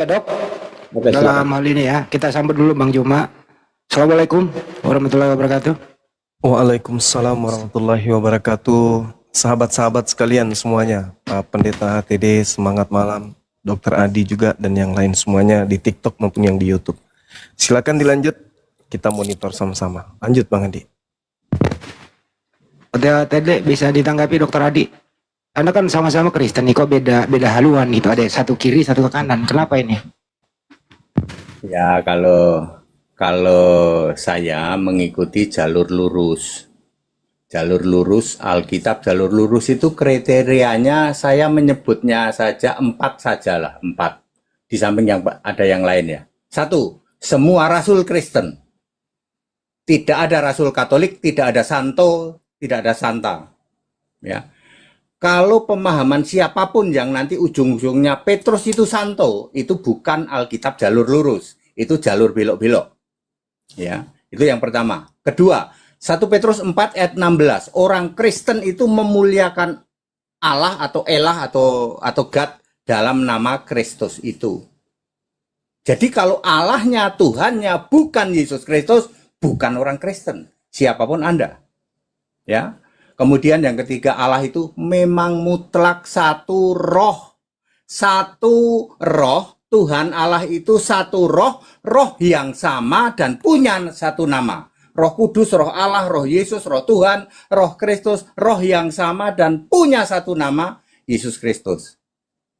Ya dok, Oke, dalam silakan. hal ini ya, kita sambut dulu Bang Juma. Assalamualaikum warahmatullahi wabarakatuh. Waalaikumsalam warahmatullahi wabarakatuh. Sahabat-sahabat sekalian semuanya, Pak Pendeta HTD, semangat malam, Dokter Adi juga, dan yang lain semuanya di TikTok maupun yang di YouTube. Silakan dilanjut, kita monitor sama-sama. Lanjut Bang Adi. Tadi bisa ditanggapi Dokter Adi. Anda kan sama-sama Kristen nih, kok beda haluan gitu. Ada satu kiri, satu ke kanan. Kenapa ini? Ya, kalau saya mengikuti jalur lurus. Jalur lurus Alkitab, jalur lurus itu kriterianya saya menyebutnya saja 4 sajalah, 4. Di samping yang ada yang lain ya. 1, semua rasul Kristen. Tidak ada rasul Katolik, tidak ada santo, tidak ada santa. Ya. Kalau pemahaman siapapun yang nanti ujung-ujungnya Petrus itu santo, itu bukan Alkitab jalur lurus, itu jalur belok-belok. Ya, itu yang pertama. Kedua, 1 Petrus 4 ayat 16, orang Kristen itu memuliakan Allah atau Elah atau God dalam nama Kristus itu. Jadi kalau Allahnya, Tuhannya bukan Yesus Kristus, bukan orang Kristen, siapapun Anda. Ya. Kemudian yang ketiga, Allah itu memang mutlak satu roh. Satu roh, Tuhan Allah itu satu roh, roh yang sama dan punya satu nama. Roh Kudus, roh Allah, roh Yesus, roh Tuhan, roh Kristus, roh yang sama dan punya satu nama, Yesus Kristus.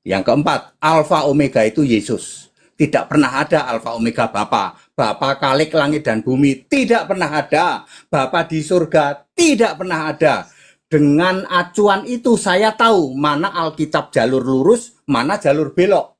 Yang keempat, Alfa Omega itu Yesus. Tidak pernah ada Alfa Omega Bapa. Bapa Khalik langit dan bumi tidak pernah ada. Bapa di surga tidak pernah ada. Dengan acuan itu saya tahu mana Alkitab jalur lurus, mana jalur belok.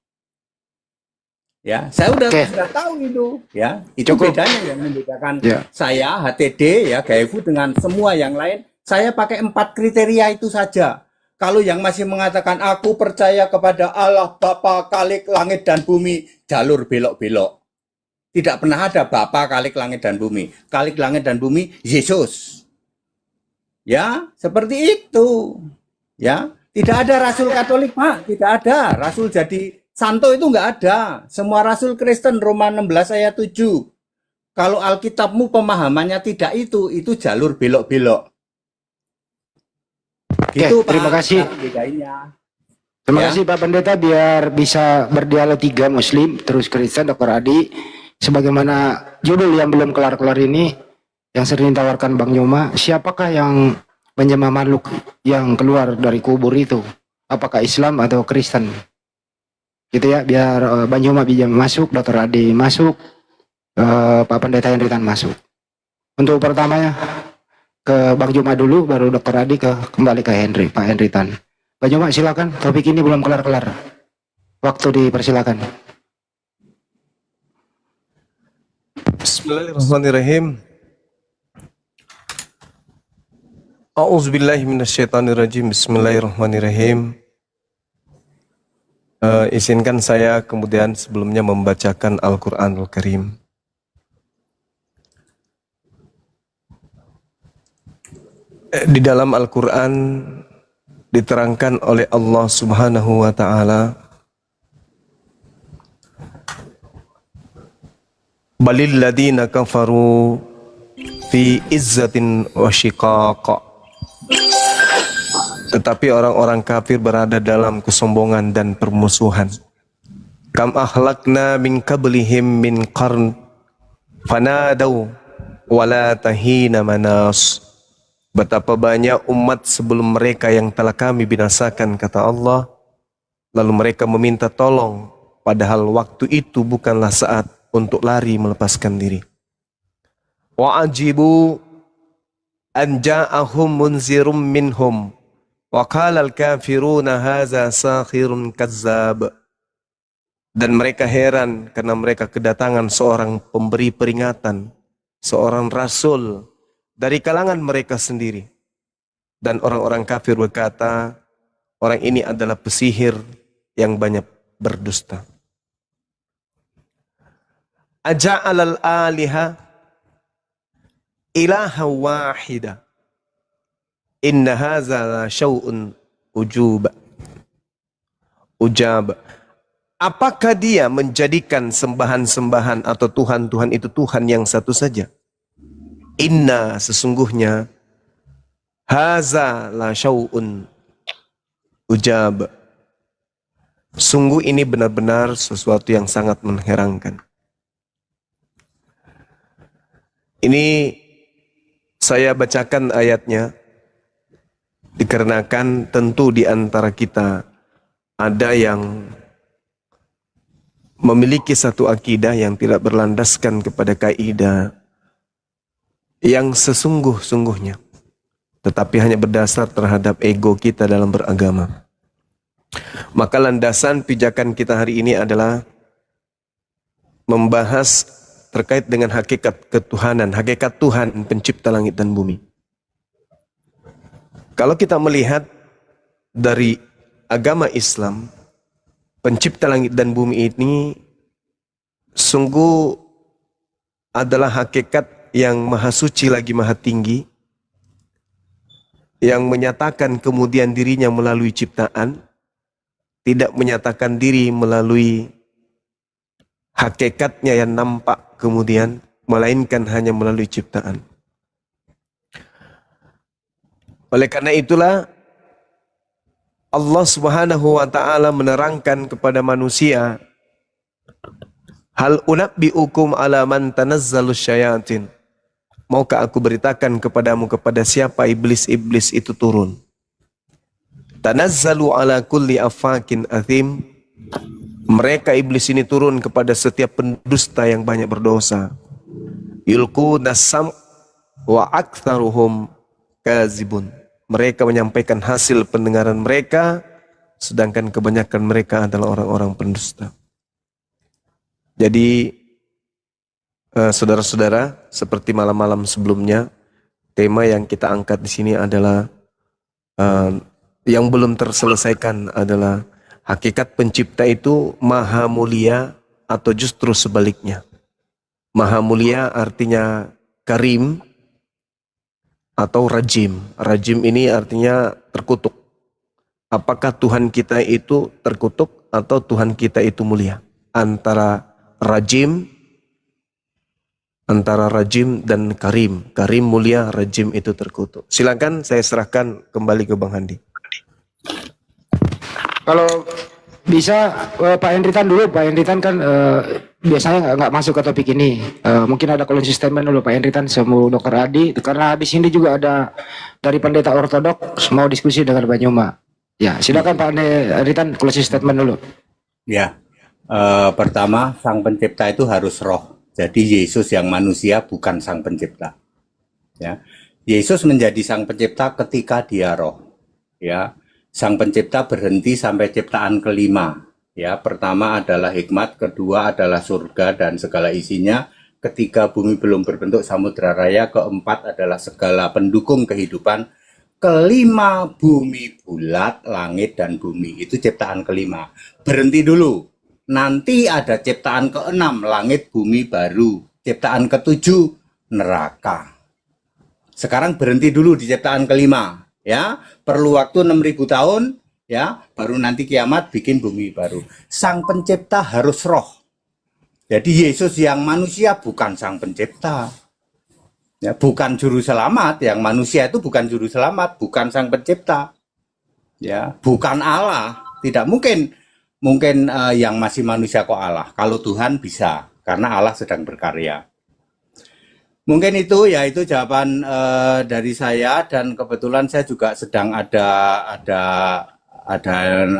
Ya, saya sudah tahu itu. Ya, itu Cukup. bedanya yang membedakan Ya. saya HTD ya GFU dengan semua yang lain. Saya pakai 4 kriteria itu saja. Kalau yang masih mengatakan aku percaya kepada Allah Bapa Khalik langit dan bumi, jalur belok-belok. Tidak pernah ada Bapa Khalik langit dan bumi. Khalik langit dan bumi Yesus. Ya, seperti itu. Ya, tidak ada rasul Katolik, Pak, tidak ada. Rasul jadi santo itu enggak ada. Semua rasul Kristen Roma 16 ayat 7. Kalau Alkitabmu pemahamannya tidak itu jalur belok-belok. Gitu, Oke, terima Pak. kasih. Terima kasih Pak Pendeta, biar bisa berdialog 3 Muslim terus Kristen, Dokter Adi. Sebagaimana judul yang belum kelar-kelar ini, yang sering ditawarkan Bang Nyoma, siapakah yang menyembah makhluk yang keluar dari kubur itu? Apakah Islam atau Kristen? Gitu ya, biar Bang Nyoma bisa masuk, Dokter Adi masuk, Pak Pendeta Henritan masuk. Untuk pertamanya ke Bang Juma dulu, baru Dokter Adi kembali ke Pak Henritan. Bang Juma silakan, topik ini belum kelar-kelar. Waktu dipersilakan. Bismillahirrahmanirrahim. A'udzubillahi minasyaitonirrajim. Bismillahirrahmanirrahim. Izinkan saya kemudian sebelumnya membacakan Al-Quranul Karim. Di dalam Al-Quran diterangkan oleh Allah Subhanahu wa Ta'ala, balil ladina kafaru fi izzatin wa shiqaq. Tetapi orang-orang kafir berada dalam kesombongan dan permusuhan. Kam ahlakna min qablihim min qarn fanadaw wala tahina manas. Betapa banyak umat sebelum mereka yang telah kami binasakan, kata Allah, lalu mereka meminta tolong, padahal waktu itu bukanlah saat untuk lari melepaskan diri. Wa ajibu an ja'ahum munzirum minhum wa qala al-kafiruna hadza sakhirun kazzab. Dan mereka heran karena mereka kedatangan seorang pemberi peringatan, seorang rasul dari kalangan mereka sendiri. Dan orang-orang kafir berkata, orang ini adalah pesihir yang banyak berdusta. Aja'alal aliha ilaha wahida inna haza la syau'un ujab. apakah dia menjadikan sembahan-sembahan atau Tuhan-Tuhan itu Tuhan yang satu saja? Inna, sesungguhnya, haza la syau'un ujab. Sungguh ini benar-benar sesuatu yang sangat mengherankan. Ini saya bacakan ayatnya dikarenakan tentu di antara kita ada yang memiliki satu akidah yang tidak berlandaskan kepada kaidah yang sesungguh-sungguhnya, tetapi hanya berdasar terhadap ego kita dalam beragama. Maka landasan pijakan kita hari ini adalah membahas terkait dengan hakikat ketuhanan, hakikat Tuhan pencipta langit dan bumi. Kalau kita melihat dari agama Islam, pencipta langit dan bumi ini sungguh adalah hakikat yang maha suci lagi maha tinggi, yang menyatakan kemudian dirinya melalui ciptaan, tidak menyatakan diri melalui hakikatnya yang nampak kemudian, melainkan hanya melalui ciptaan. Oleh karena itulah Allah Subhanahu wa taala menerangkan kepada manusia, hal unabbiukum ala man tanazzalus syayatin. Maukah aku beritakan kepadamu kepada siapa iblis-iblis itu turun? Tanazzalu ala kulli afakin athim. Mereka iblis ini turun kepada setiap pendusta yang banyak berdosa. Yulqu nasam wa aktsaruhum kazibun. Mereka menyampaikan hasil pendengaran mereka, sedangkan kebanyakan mereka adalah orang-orang pendusta. Jadi saudara-saudara, seperti malam-malam sebelumnya, tema yang kita angkat di sini adalah yang belum terselesaikan adalah hakikat pencipta itu maha mulia atau justru sebaliknya. Maha mulia artinya karim atau rajim. Rajim ini artinya terkutuk. Apakah Tuhan kita itu terkutuk atau Tuhan kita itu mulia? Antara rajim dan karim. Karim mulia, rajim itu terkutuk. Silakan saya serahkan kembali ke Bang Handi. Kalau bisa Pak Hendritan dulu. Pak Hendritan kan biasanya nggak masuk ke topik ini. Mungkin ada closing statement dulu Pak Hendritan sama Dr. Adi. Karena di sini juga ada dari pendeta ortodok mau diskusi dengan Pak Nyuma. Ya, silakan Pak Hendritan closing statement dulu. Ya, pertama sang pencipta itu harus roh. Jadi Yesus yang manusia bukan sang pencipta. Ya, Yesus menjadi sang pencipta ketika dia roh. Ya, sang pencipta berhenti sampai ciptaan kelima. Ya, pertama adalah hikmat, kedua adalah surga dan segala isinya, ketiga bumi belum berbentuk samudra raya, keempat adalah segala pendukung kehidupan, kelima bumi bulat, langit dan bumi. Itu ciptaan kelima. Berhenti dulu. Nanti ada ciptaan keenam, langit bumi baru. Ciptaan ketujuh, neraka. Sekarang berhenti dulu di ciptaan kelima. Ya, perlu waktu 6.000 tahun, ya, baru nanti kiamat bikin bumi baru. Sang pencipta harus roh. Jadi Yesus yang manusia bukan sang pencipta. Ya, bukan juru selamat, yang manusia itu bukan juru selamat, bukan sang pencipta. Ya, bukan Allah. Tidak mungkin yang masih manusia kok Allah. Kalau Tuhan bisa, karena Allah sedang berkarya. Mungkin itu jawaban dari saya, dan kebetulan saya juga sedang ada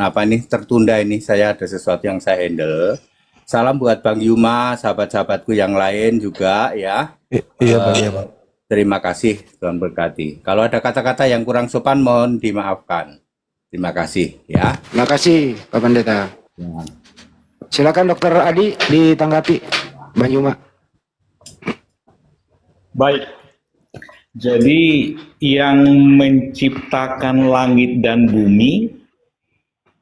apa ini tertunda ini, saya ada sesuatu yang saya handle. Salam buat Bang Yuma, sahabat-sahabatku yang lain juga ya. Iya Bang, iya Bang. Terima kasih, Tuhan berkati. Kalau ada kata-kata yang kurang sopan mohon dimaafkan. Terima kasih ya. Terima kasih Pak Pendeta. Ya. Silakan Dr. Adi ditanggapi Bang Yuma. Baik, jadi yang menciptakan langit dan bumi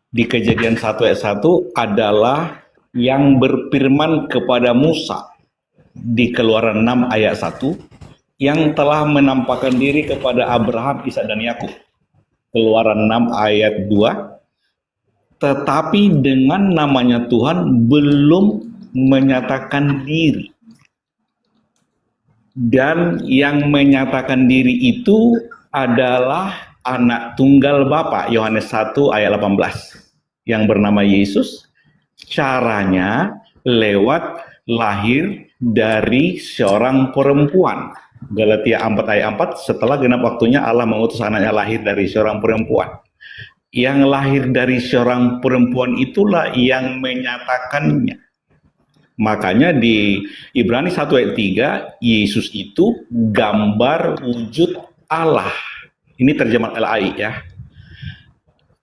di Kejadian 1 ayat 1 adalah yang berfirman kepada Musa di Keluaran 6 ayat 1 yang telah menampakkan diri kepada Abraham, Ishak dan Yakub. Keluaran 6 ayat 2 tetapi dengan namanya Tuhan belum menyatakan diri. Dan yang menyatakan diri itu adalah anak tunggal Bapa, Yohanes 1 ayat 18, yang bernama Yesus. Caranya lewat lahir dari seorang perempuan. Galatia 4 ayat 4, setelah genap waktunya Allah mengutus anaknya lahir dari seorang perempuan. Yang lahir dari seorang perempuan itulah yang menyatakannya. Makanya di Ibrani 1 ayat 3, Yesus itu gambar wujud Allah. Ini terjemahan LAI ya.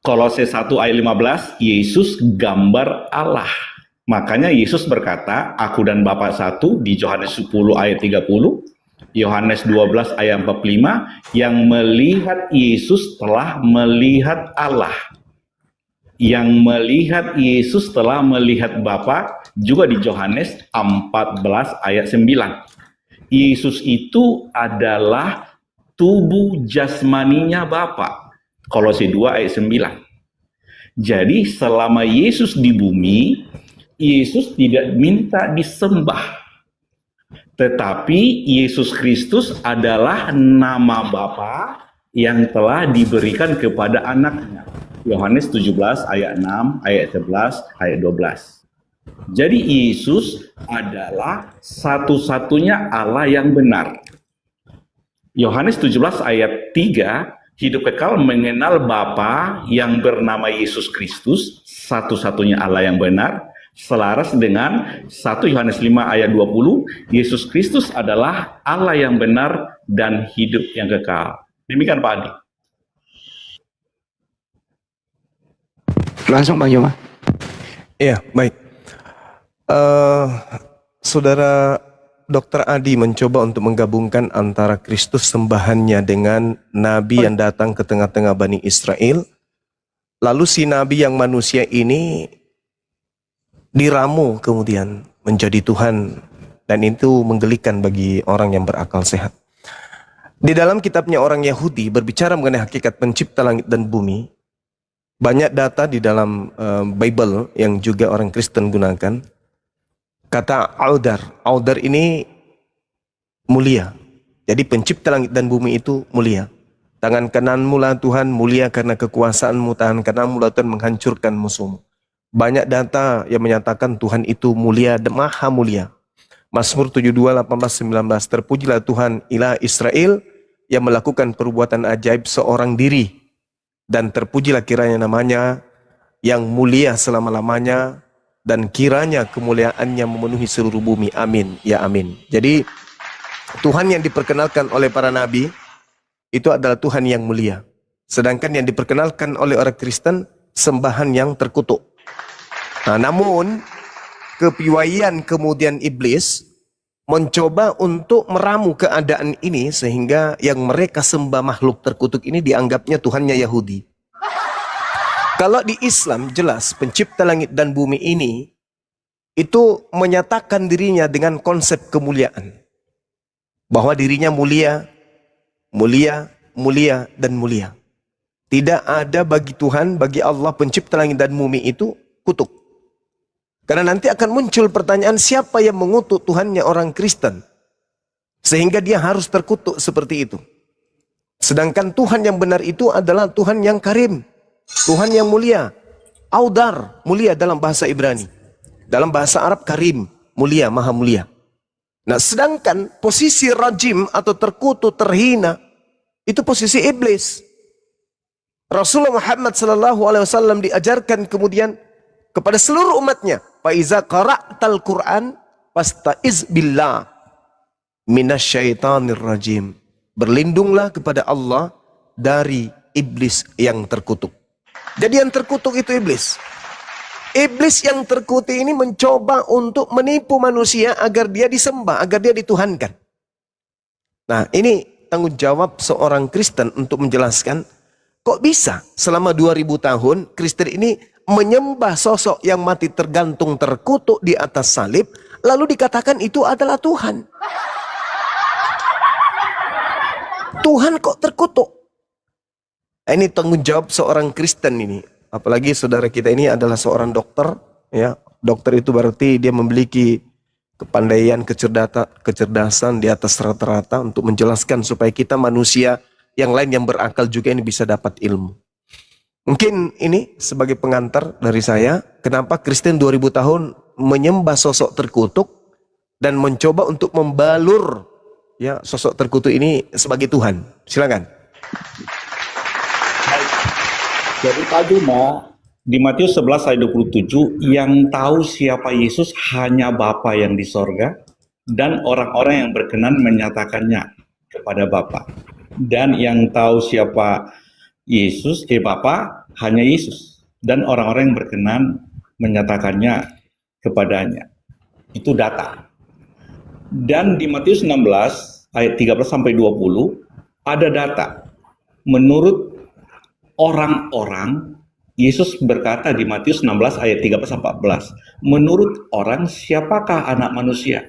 Kolose 1 ayat 15, Yesus gambar Allah. Makanya Yesus berkata, aku dan Bapa satu di Yohanes 10 ayat 30, Yohanes 12 ayat 45, yang melihat Yesus telah melihat Allah. Yang melihat Yesus telah melihat Bapa, juga di Yohanes 14 ayat 9. Yesus itu adalah tubuh jasmaninya Bapa. Kolose 2 ayat 9. Jadi selama Yesus di bumi, Yesus tidak minta disembah. Tetapi Yesus Kristus adalah nama Bapa yang telah diberikan kepada anaknya. Yohanes 17 ayat 6, ayat 11, ayat 12. Jadi Yesus adalah satu-satunya Allah yang benar. Yohanes 17 ayat 3, hidup kekal mengenal Bapa yang bernama Yesus Kristus, satu-satunya Allah yang benar. Selaras dengan 1 Yohanes 5 ayat 20, Yesus Kristus adalah Allah yang benar dan hidup yang kekal. Demikian Pak Adi. Langsung Bang Yoma. Iya, baik. Saudara Dr. Adi mencoba untuk menggabungkan antara Kristus sembahannya dengan Nabi yang datang ke tengah-tengah Bani Israel. Lalu si Nabi yang manusia ini diramu kemudian menjadi Tuhan, dan itu menggelikan bagi orang yang berakal sehat. Di dalam kitabnya orang Yahudi berbicara mengenai hakikat pencipta langit dan bumi. Banyak data di dalam Bible yang juga orang Kristen gunakan. Kata Audar ini mulia. Jadi pencipta langit dan bumi itu mulia. Tangan kananmu lah Tuhan, mulia karena kekuasaanmu, tangan kananmu lah Tuhan menghancurkan musuhmu. Banyak data yang menyatakan Tuhan itu mulia dan maha mulia. Mazmur 72, 18, 19. Terpujilah Tuhan ilah Israel yang melakukan perbuatan ajaib seorang diri. Dan terpujilah kiranya namanya yang mulia selama-lamanya. Dan kiranya kemuliaannya memenuhi seluruh bumi. Amin. Ya amin. Jadi Tuhan yang diperkenalkan oleh para nabi itu adalah Tuhan yang mulia. Sedangkan yang diperkenalkan oleh orang Kristen sembahan yang terkutuk. Nah, namun kepiawaian kemudian iblis mencoba untuk meramu keadaan ini sehingga yang mereka sembah makhluk terkutuk ini dianggapnya Tuhannya Yahudi. Kalau di Islam jelas pencipta langit dan bumi ini itu menyatakan dirinya dengan konsep kemuliaan. Bahwa dirinya mulia, mulia, mulia, dan mulia. Tidak ada bagi Tuhan, bagi Allah pencipta langit dan bumi itu kutuk. Karena nanti akan muncul pertanyaan siapa yang mengutuk Tuhannya orang Kristen. Sehingga dia harus terkutuk seperti itu. Sedangkan Tuhan yang benar itu adalah Tuhan yang karim. Tuhan yang mulia. Audar, mulia dalam bahasa Ibrani. Dalam bahasa Arab karim, mulia, maha mulia. Nah sedangkan posisi rajim atau terkutuk, terhina, itu posisi iblis. Rasulullah Muhammad SAW diajarkan kemudian kepada seluruh umatnya. Faiza qara'tal Qur'an fasta'iz billah minasyaitanir rajim. Berlindunglah kepada Allah dari iblis yang terkutuk. Jadi yang terkutuk itu iblis. Iblis yang terkutuk ini mencoba untuk menipu manusia agar dia disembah, agar dia dituhankan. Nah ini tanggung jawab seorang Kristen untuk menjelaskan kok bisa selama 2000 tahun Kristen ini menyembah sosok yang mati tergantung terkutuk di atas salib, lalu dikatakan itu adalah Tuhan. Tuhan kok terkutuk? Ini tanggung jawab seorang Kristen ini. apalagi saudara kita ini adalah seorang dokter, ya. Dokter itu berarti dia memiliki kepandaian, kecerdasan di atas rata-rata untuk menjelaskan supaya kita manusia yang lain yang berakal juga ini bisa dapat ilmu. Mungkin ini sebagai pengantar dari saya, kenapa Kristen 2000 tahun menyembah sosok terkutuk dan mencoba untuk membalur ya sosok terkutuk ini sebagai Tuhan. Silakan. Jadi Pak Juma, di Matius 11 ayat 27, yang tahu siapa Yesus hanya Bapa yang di sorga dan orang-orang yang berkenan menyatakannya kepada Bapa. Dan yang tahu siapa Yesus, Bapa, hanya Yesus. Dan orang-orang yang berkenan menyatakannya kepadanya. Itu data. Dan di Matius 16 ayat 13-20 ada data. Menurut orang-orang, Yesus berkata di Matius 16 ayat 13-14, menurut orang siapakah anak manusia?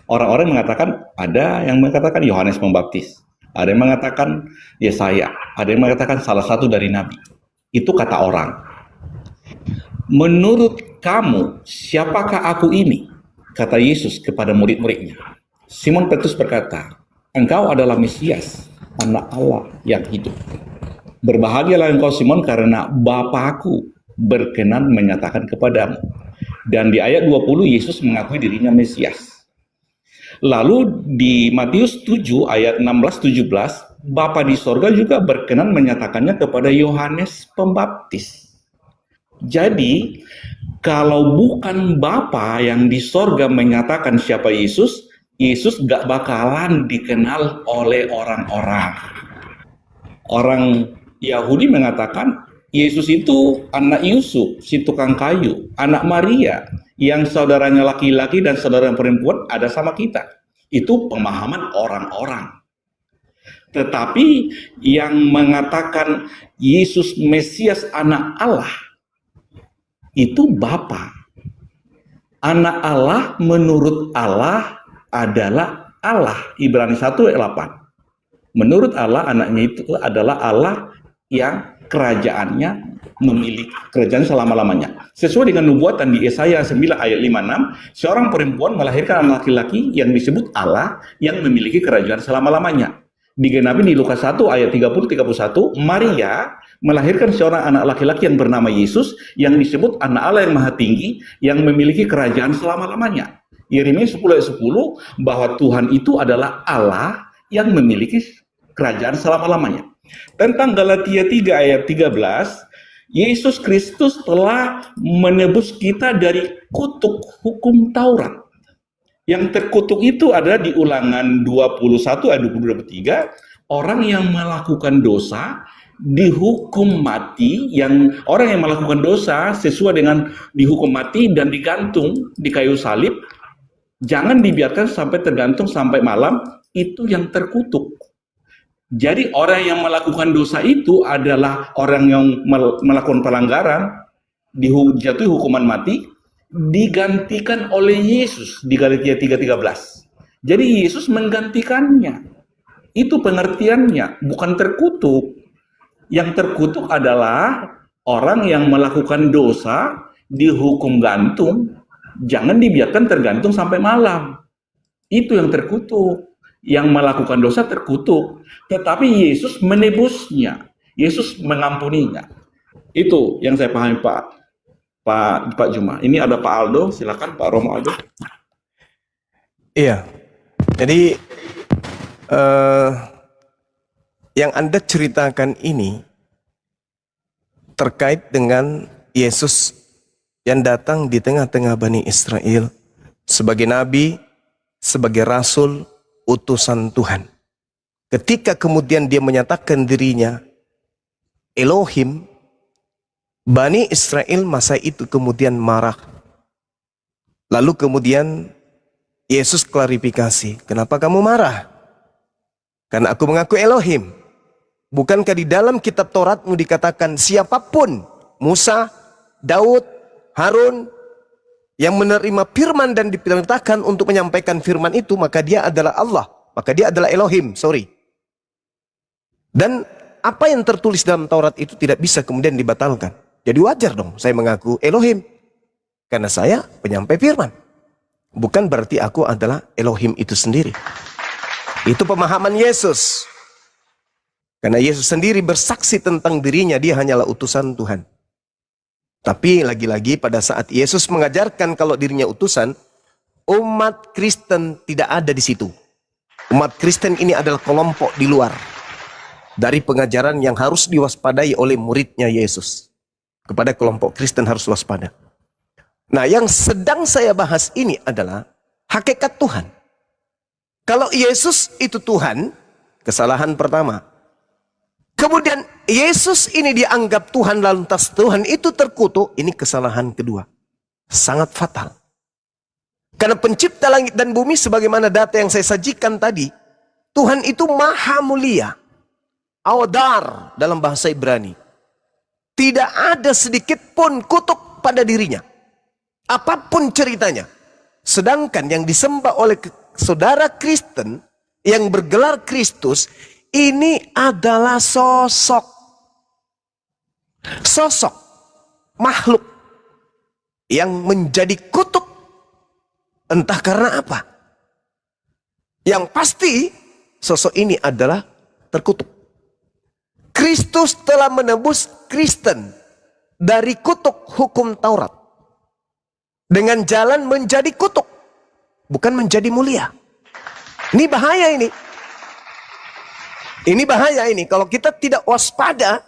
Orang-orang mengatakan, ada yang mengatakan Yohanes Pembaptis, ada yang mengatakan Yesaya, ada yang mengatakan salah satu dari nabi. Itu kata orang. Menurut kamu, siapakah aku ini? Kata Yesus kepada murid-muridnya. Simon Petrus berkata, engkau adalah Mesias, anak Allah yang hidup. Berbahagialah engkau Simon karena Bapakku berkenan menyatakan kepadamu. Dan di ayat 20 Yesus mengakui dirinya Mesias. Lalu di Matius 7 ayat 16-17 Bapa di sorga juga berkenan menyatakannya kepada Yohanes Pembaptis. Jadi kalau bukan Bapa yang di sorga menyatakan siapa Yesus, Yesus gak bakalan dikenal oleh orang-orang. Orang Yahudi mengatakan Yesus itu anak Yusuf, si tukang kayu, anak Maria, yang saudaranya laki-laki dan saudara perempuan ada sama kita. Itu pemahaman orang-orang. Tetapi yang mengatakan Yesus Mesias anak Allah, itu Bapa. Anak Allah menurut Allah adalah Allah. Ibrani 1 ayat 8. Menurut Allah, anaknya itu adalah Allah yang kerajaannya memiliki kerajaan selama-lamanya. Sesuai dengan nubuatan di Yesaya 9 ayat 56, seorang perempuan melahirkan anak laki-laki yang disebut Allah yang memiliki kerajaan selama-lamanya. Digenapi di Lukas 1 ayat 30-31, Maria melahirkan seorang anak laki-laki yang bernama Yesus yang disebut anak Allah yang maha tinggi yang memiliki kerajaan selama-lamanya. Yeremia 10 ayat 10 bahwa Tuhan itu adalah Allah yang memiliki kerajaan selama-lamanya. Tentang Galatia 3 ayat 13, Yesus Kristus telah menebus kita dari kutuk hukum Taurat. Yang terkutuk itu ada di Ulangan 21 ayat 23, orang yang melakukan dosa dihukum mati, yang orang yang melakukan dosa sesuai dengan dihukum mati dan digantung di kayu salib, jangan dibiarkan sampai tergantung sampai malam, itu yang terkutuk. Jadi orang yang melakukan dosa itu adalah orang yang melakukan pelanggaran, dijatuhi hukuman mati, digantikan oleh Yesus di Galatia 3:13. Jadi Yesus menggantikannya. Itu pengertiannya, bukan terkutuk. Yang terkutuk adalah orang yang melakukan dosa dihukum gantung, jangan dibiarkan tergantung sampai malam. Itu yang terkutuk. Yang melakukan dosa terkutuk, tetapi Yesus menebusnya, Yesus mengampuninya. Itu yang saya pahami Pak Juma. Ini ada Pak Aldo, silakan Pak Romo Aldo. Iya, jadi yang Anda ceritakan ini terkait dengan Yesus yang datang di tengah-tengah Bani Israel sebagai nabi, sebagai rasul, utusan Tuhan. Ketika kemudian dia menyatakan dirinya Elohim, Bani Israel masa itu kemudian marah. Lalu kemudian Yesus klarifikasi, kenapa kamu marah? Karena aku mengaku Elohim. Bukankah di dalam kitab Tauratmu dikatakan siapapun, Musa, Daud, Harun, yang menerima firman dan diperintahkan untuk menyampaikan firman itu, maka dia adalah Allah, maka dia adalah Elohim, Dan apa yang tertulis dalam Taurat itu tidak bisa kemudian dibatalkan. Jadi wajar dong saya mengaku Elohim. Karena saya penyampai firman. Bukan berarti aku adalah Elohim itu sendiri. Itu pemahaman Yesus. Karena Yesus sendiri bersaksi tentang dirinya, dia hanyalah utusan Tuhan. Tapi lagi-lagi pada saat Yesus mengajarkan kalau dirinya utusan, umat Kristen tidak ada di situ. Umat Kristen ini adalah kelompok di luar dari pengajaran yang harus diwaspadai oleh muridnya Yesus. Kepada kelompok Kristen harus waspada. Nah, yang sedang saya bahas ini adalah hakikat Tuhan. Kalau Yesus itu Tuhan, kesalahan pertama. Kemudian Yesus ini dianggap Tuhan, lantas Tuhan itu terkutuk, ini kesalahan kedua. Sangat fatal. Karena pencipta langit dan bumi sebagaimana data yang saya sajikan tadi, Tuhan itu maha mulia. Awadar dalam bahasa Ibrani. Tidak ada sedikit pun kutuk pada dirinya. Apapun ceritanya. Sedangkan yang disembah oleh saudara Kristen yang bergelar Kristus, ini adalah sosok makhluk yang menjadi kutuk. Entah karena apa. Yang pasti sosok ini adalah terkutuk. Kristus telah menebus Kristen dari kutuk hukum Taurat. Dengan jalan menjadi kutuk. Bukan menjadi mulia. Ini bahaya ini. Ini bahaya ini. Kalau kita tidak waspada,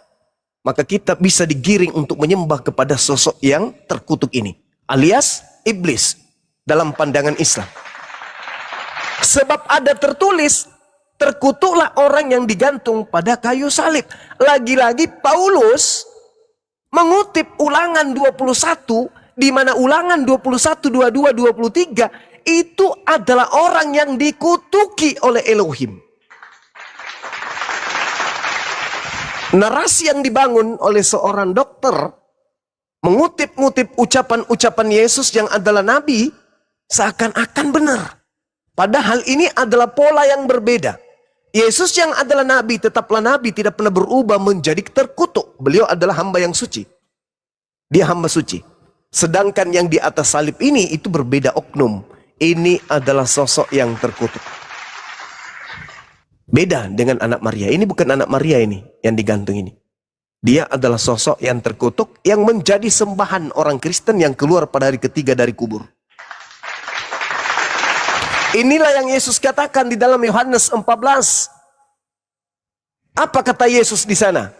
maka kita bisa digiring untuk menyembah kepada sosok yang terkutuk ini. Alias iblis dalam pandangan Islam. Sebab ada tertulis, terkutuklah orang yang digantung pada kayu salib. Lagi-lagi Paulus mengutip Ulangan 21, di mana Ulangan 21, 22, 23 itu adalah orang yang dikutuki oleh Elohim. Narasi yang dibangun oleh seorang dokter mengutip-ngutip ucapan-ucapan Yesus yang adalah nabi seakan-akan benar. Padahal ini adalah pola yang berbeda. Yesus yang adalah nabi tetaplah nabi, tidak pernah berubah menjadi terkutuk. Beliau adalah hamba yang suci. Dia hamba suci. Sedangkan yang di atas salib ini itu berbeda oknum. Ini adalah sosok yang terkutuk. Beda dengan anak Maria. Ini bukan anak Maria ini yang digantung ini. Dia adalah sosok yang terkutuk yang menjadi sembahan orang Kristen yang keluar pada hari ketiga dari kubur. Inilah yang Yesus katakan di dalam Yohanes 14. Apa kata Yesus di sana?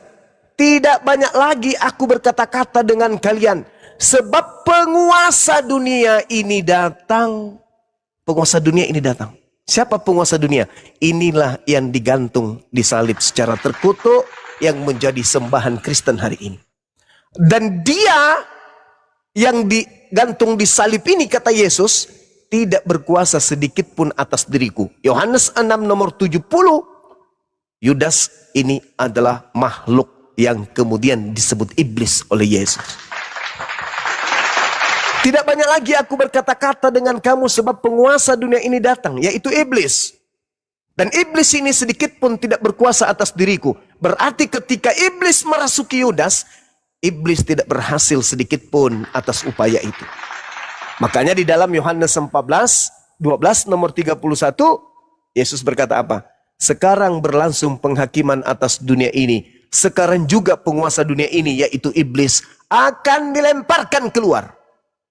Tidak banyak lagi aku berkata-kata dengan kalian, sebab penguasa dunia ini datang. Penguasa dunia ini datang. Siapa penguasa dunia? Inilah yang digantung di salib secara terkutuk yang menjadi sembahan Kristen hari ini. Dan dia yang digantung di salib ini, kata Yesus, tidak berkuasa sedikit pun atas diriku. Yohanes 6 nomor 70. Yudas ini adalah makhluk yang kemudian disebut iblis oleh Yesus. Tidak banyak lagi aku berkata-kata dengan kamu sebab penguasa dunia ini datang, yaitu iblis. Dan iblis ini sedikit pun tidak berkuasa atas diriku. Berarti ketika iblis merasuki Yudas, iblis tidak berhasil sedikit pun atas upaya itu. Makanya di dalam Yohanes 14, 12 nomor 31, Yesus berkata apa? Sekarang berlangsung penghakiman atas dunia ini. Sekarang juga penguasa dunia ini, yaitu iblis, akan dilemparkan keluar.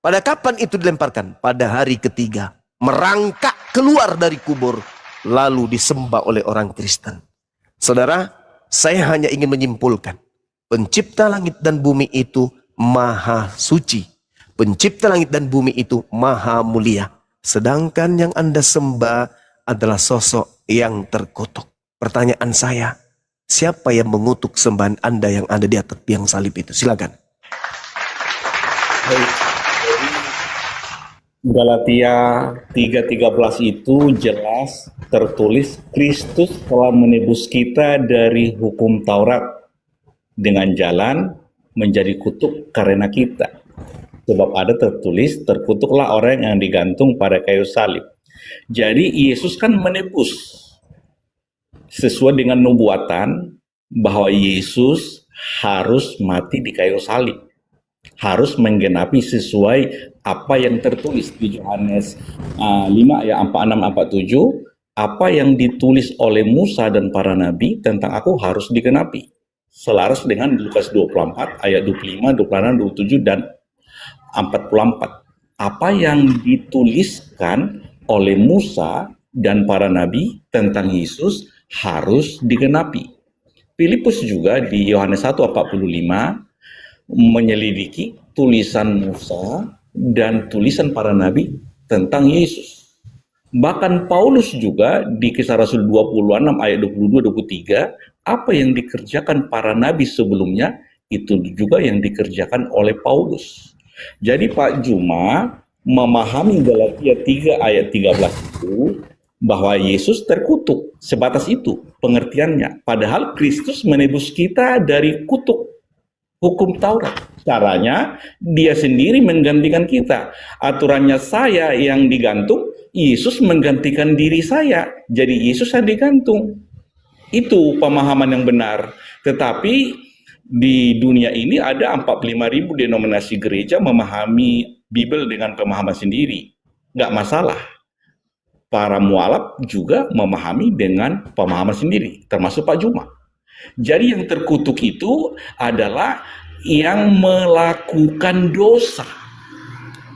Pada kapan itu dilemparkan? Pada hari ketiga. Merangkak keluar dari kubur. Lalu disembah oleh orang Kristen. Saudara, saya hanya ingin menyimpulkan. Pencipta langit dan bumi itu maha suci. Pencipta langit dan bumi itu maha mulia. Sedangkan yang Anda sembah adalah sosok yang terkutuk. Pertanyaan saya, siapa yang mengutuk sembahan Anda yang ada di atas tiang salib itu? Silakan. Galatia 3:13 itu jelas tertulis Kristus telah menebus kita dari hukum Taurat dengan jalan menjadi kutuk karena kita. Sebab ada tertulis terkutuklah orang yang digantung pada kayu salib. Jadi Yesus kan menebus sesuai dengan nubuatan bahwa Yesus harus mati di kayu salib. harus menggenapi sesuai apa yang tertulis di Yohanes 5 ayat 46-47. Apa yang ditulis oleh Musa dan para nabi tentang aku harus digenapi. Selaras dengan Lukas 24 ayat 25, 26, 27 dan 44. Apa yang dituliskan oleh Musa dan para nabi tentang Yesus harus digenapi. Filipus juga di Yohanes 1:45 menyelidiki tulisan Musa dan tulisan para nabi tentang Yesus. Bahkan Paulus juga di Kisah Rasul 26 ayat 22-23, apa yang dikerjakan para nabi sebelumnya itu juga yang dikerjakan oleh Paulus. Jadi Pak Juma memahami Galatia 3 ayat 13 itu bahwa Yesus terkutuk, sebatas itu pengertiannya. Padahal Kristus menebus kita dari kutuk hukum Taurat. Caranya dia sendiri menggantikan kita. Aturannya saya yang digantung, Yesus menggantikan diri saya. Jadi Yesus yang digantung. Itu pemahaman yang benar. Tetapi di dunia ini ada 45.000 denominasi gereja memahami Bible dengan pemahaman sendiri. Nggak masalah. Para mualaf juga memahami dengan pemahaman sendiri, termasuk Pak Juma. Jadi yang terkutuk itu adalah yang melakukan dosa.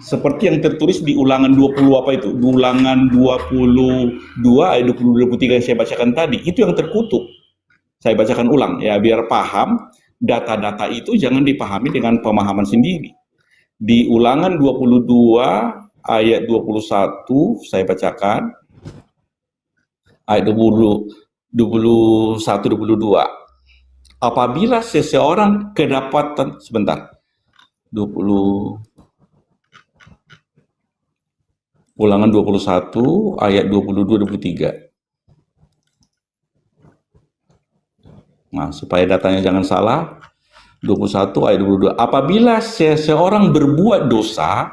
Seperti yang tertulis di Ulangan 20 apa itu? Di Ulangan 22 ayat 22-23 yang saya bacakan tadi. Itu yang terkutuk. Saya bacakan ulang ya biar paham. Data-data itu jangan dipahami dengan pemahaman sendiri. Di Ulangan 22 ayat 21 saya bacakan. Ayat 21-22. Apabila seseorang kedapatan sebentar. 20 Ulangan 21 ayat 22-23. Nah, supaya datanya jangan salah. 21 ayat 22. Apabila seseorang berbuat dosa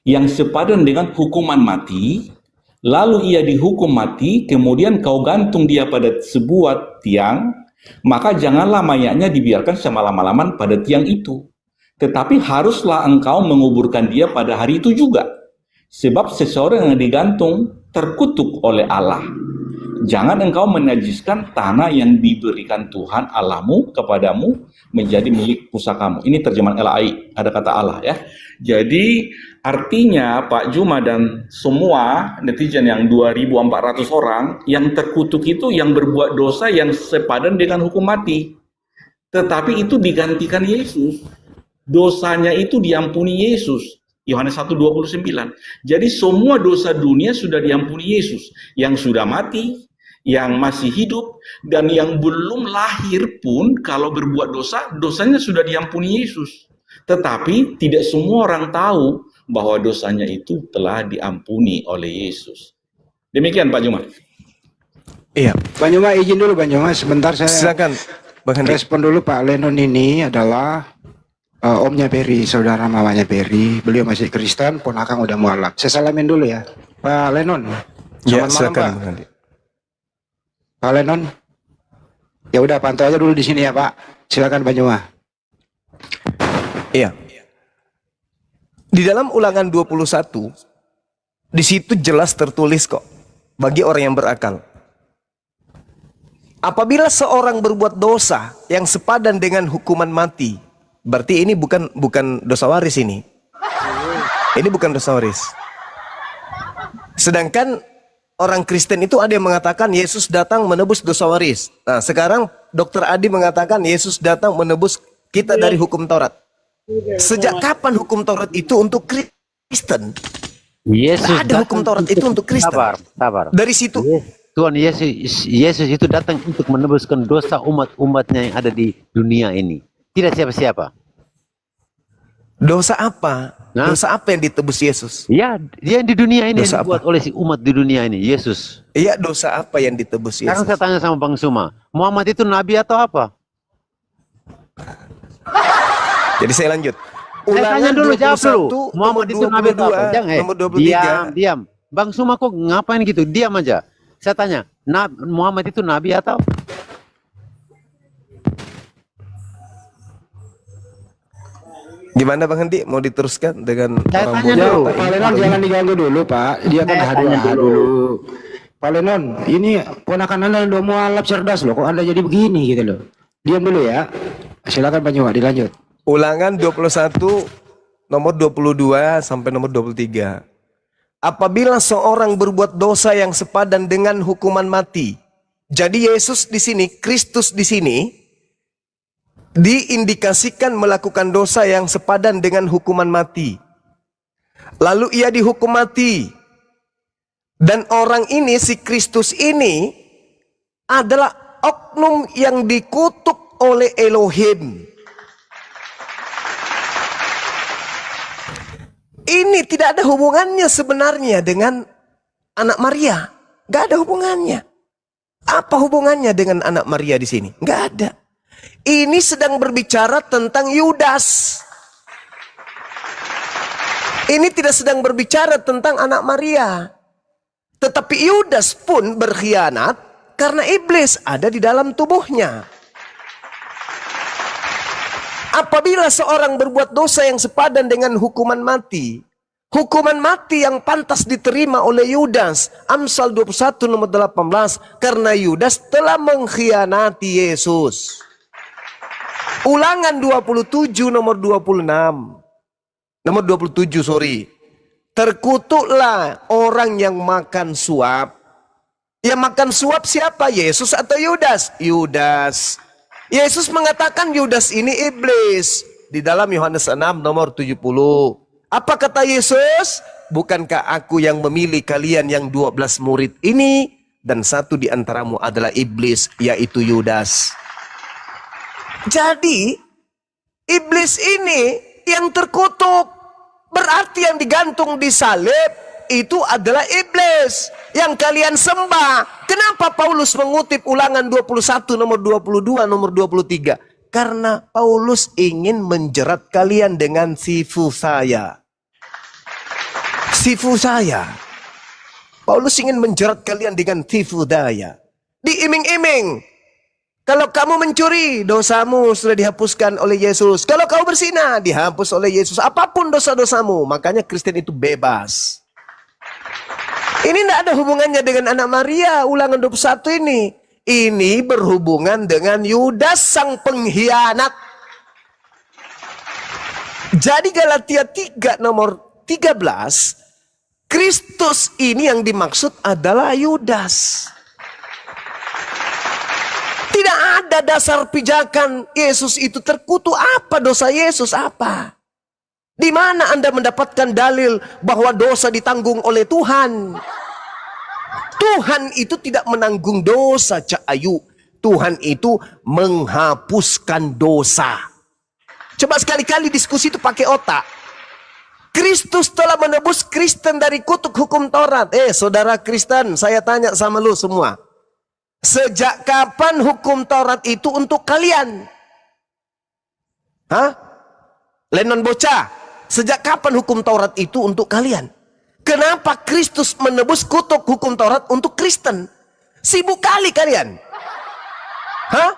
yang sepadan dengan hukuman mati, lalu ia dihukum mati, kemudian kau gantung dia pada sebuah tiang, maka janganlah mayatnya dibiarkan selama-lama pada tiang itu. Tetapi haruslah engkau menguburkan dia pada hari itu juga. Sebab seseorang yang digantung terkutuk oleh Allah. Jangan engkau menajiskan tanah yang diberikan Tuhan Allahmu kepadamu menjadi milik pusakamu. Ini terjemahan LAI, ada kata Allah ya. Jadi artinya Pak Juma dan semua netizen yang 2.400 orang yang terkutuk itu yang berbuat dosa yang sepadan dengan hukum mati. Tetapi itu digantikan Yesus. Dosanya itu diampuni Yesus. Yohanes 1:29. Jadi semua dosa dunia sudah diampuni Yesus. Yang sudah mati, yang masih hidup, dan yang belum lahir pun kalau berbuat dosa, dosanya sudah diampuni Yesus. Tetapi tidak semua orang tahu bahwa dosanya itu telah diampuni oleh Yesus. Demikian Pak Juma. Iya, Bang Juma izin dulu Bang Juma, sebentar saya silakan Bang Handi. respon dulu. Pak Lenon ini adalah omnya Peri, saudara mamanya Peri. Beliau masih Kristen, ponakan udah mualaf. Saya salamin dulu ya, Pak Lenon. Ya, Selamat malam, silakan Pak. Bang Handi. Pak Lenon. Ya udah pantau aja dulu di sini ya Pak. Silakan Bang Juma. Iya. Di dalam Ulangan 21, di situ jelas tertulis kok bagi orang yang berakal. Apabila seorang berbuat dosa yang sepadan dengan hukuman mati, berarti ini bukan dosa waris ini. Ini bukan dosa waris. Sedangkan orang Kristen itu ada yang mengatakan Yesus datang menebus dosa waris. Nah, sekarang Dr. Adi mengatakan Yesus datang menebus kita dari hukum Taurat. Sejak kapan hukum Taurat itu untuk Kristen? Yesus Nggak ada hukum Taurat itu untuk Kristen. Sabar. Dari situ Tuhan Yesus itu datang untuk menebuskan dosa umat-umatnya yang ada di dunia ini. Tidak siapa-siapa. dosa apa? Nah. Dosa apa yang ditebus Yesus? Ya, dia di dunia ini Dosa yang dibuat apa? oleh si umat di dunia ini, Yesus. Iya, dosa apa yang ditebus Sekarang Yesus? saya tanya sama Bang Suma, Muhammad itu nabi atau apa? Jadi saya lanjut. Saya tanya dulu, jawab dulu. 21, Muhammad itu nabi atau apa? Jangan, nomor 23. diam. Bang Suma kok ngapain gitu? Diam aja. Saya tanya, Muhammad itu nabi atau? Gimana Bang Hendi? Mau diteruskan dengan Saya orang tanya bodoh? dulu. Pak Lenon jangan diganggu dulu Pak. Dia kan Saya haduh tanya dulu. Pak Lenon, ini ponakan Anda udah mualaf cerdas loh. Kok Anda jadi begini gitu loh. Diam dulu ya. Silakan Pak Nyowa, dilanjut. Ulangan 21 nomor 22 sampai nomor 23. Apabila seorang berbuat dosa yang sepadan dengan hukuman mati. Jadi Yesus di sini, Kristus di sini diindikasikan melakukan dosa yang sepadan dengan hukuman mati. Lalu ia dihukum mati. Dan orang ini, si Kristus ini adalah oknum yang dikutuk oleh Elohim. Ini tidak ada hubungannya sebenarnya dengan anak Maria. Gak ada hubungannya. Apa hubungannya dengan anak Maria di sini? Gak ada. Ini sedang berbicara tentang Yudas. Ini tidak sedang berbicara tentang anak Maria. Tetapi Yudas pun berkhianat karena iblis ada di dalam tubuhnya. Apabila seorang berbuat dosa yang sepadan dengan hukuman mati yang pantas diterima oleh Yudas, Amsal 21 nomor 18, karena Yudas telah mengkhianati Yesus. Ulangan 27 nomor 26. Nomor 27, sorry. Terkutuklah orang yang makan suap. Yang makan suap siapa? Yesus atau Yudas? Yudas. Yesus mengatakan Yudas ini iblis. Di dalam Yohanes 6 nomor 70. Apa kata Yesus? Bukankah aku yang memilih kalian yang 12 murid ini? Dan satu di antaramu adalah iblis, yaitu Yudas. Jadi, iblis ini yang terkutuk. Berarti yang digantung di salib itu adalah iblis yang kalian sembah. Kenapa Paulus mengutip Ulangan 21 nomor 22 nomor 23? Karena Paulus ingin menjerat kalian dengan sifu saya. Sifu saya. Paulus ingin menjerat kalian dengan sifu daya. Diiming-iming. Kalau kamu mencuri, dosamu sudah dihapuskan oleh Yesus. Kalau kau berzina, dihapus oleh Yesus. Apapun dosa-dosamu. Makanya Kristen itu bebas. Ini tidak ada hubungannya dengan anak Maria, Ulangan 21 ini. Ini berhubungan dengan Yudas sang pengkhianat. Jadi Galatia 3 nomor 13, Kristus ini yang dimaksud adalah Yudas. Tidak ada dasar pijakan Yesus itu terkutuk. Apa dosa Yesus? Apa? Di mana Anda mendapatkan dalil bahwa dosa ditanggung oleh Tuhan? Tuhan itu tidak menanggung dosa, Cak Ayu. Tuhan itu menghapuskan dosa. Coba sekali-kali diskusi itu pakai otak. Kristus telah menebus Kristen dari kutuk hukum Taurat. Saudara Kristen, saya tanya sama lu semua. Sejak kapan hukum Taurat itu untuk kalian? Hah? Lenon bocah, sejak kapan hukum Taurat itu untuk kalian? Kenapa Kristus menebus kutuk hukum Taurat untuk Kristen? Sibuk kali kalian. Hah?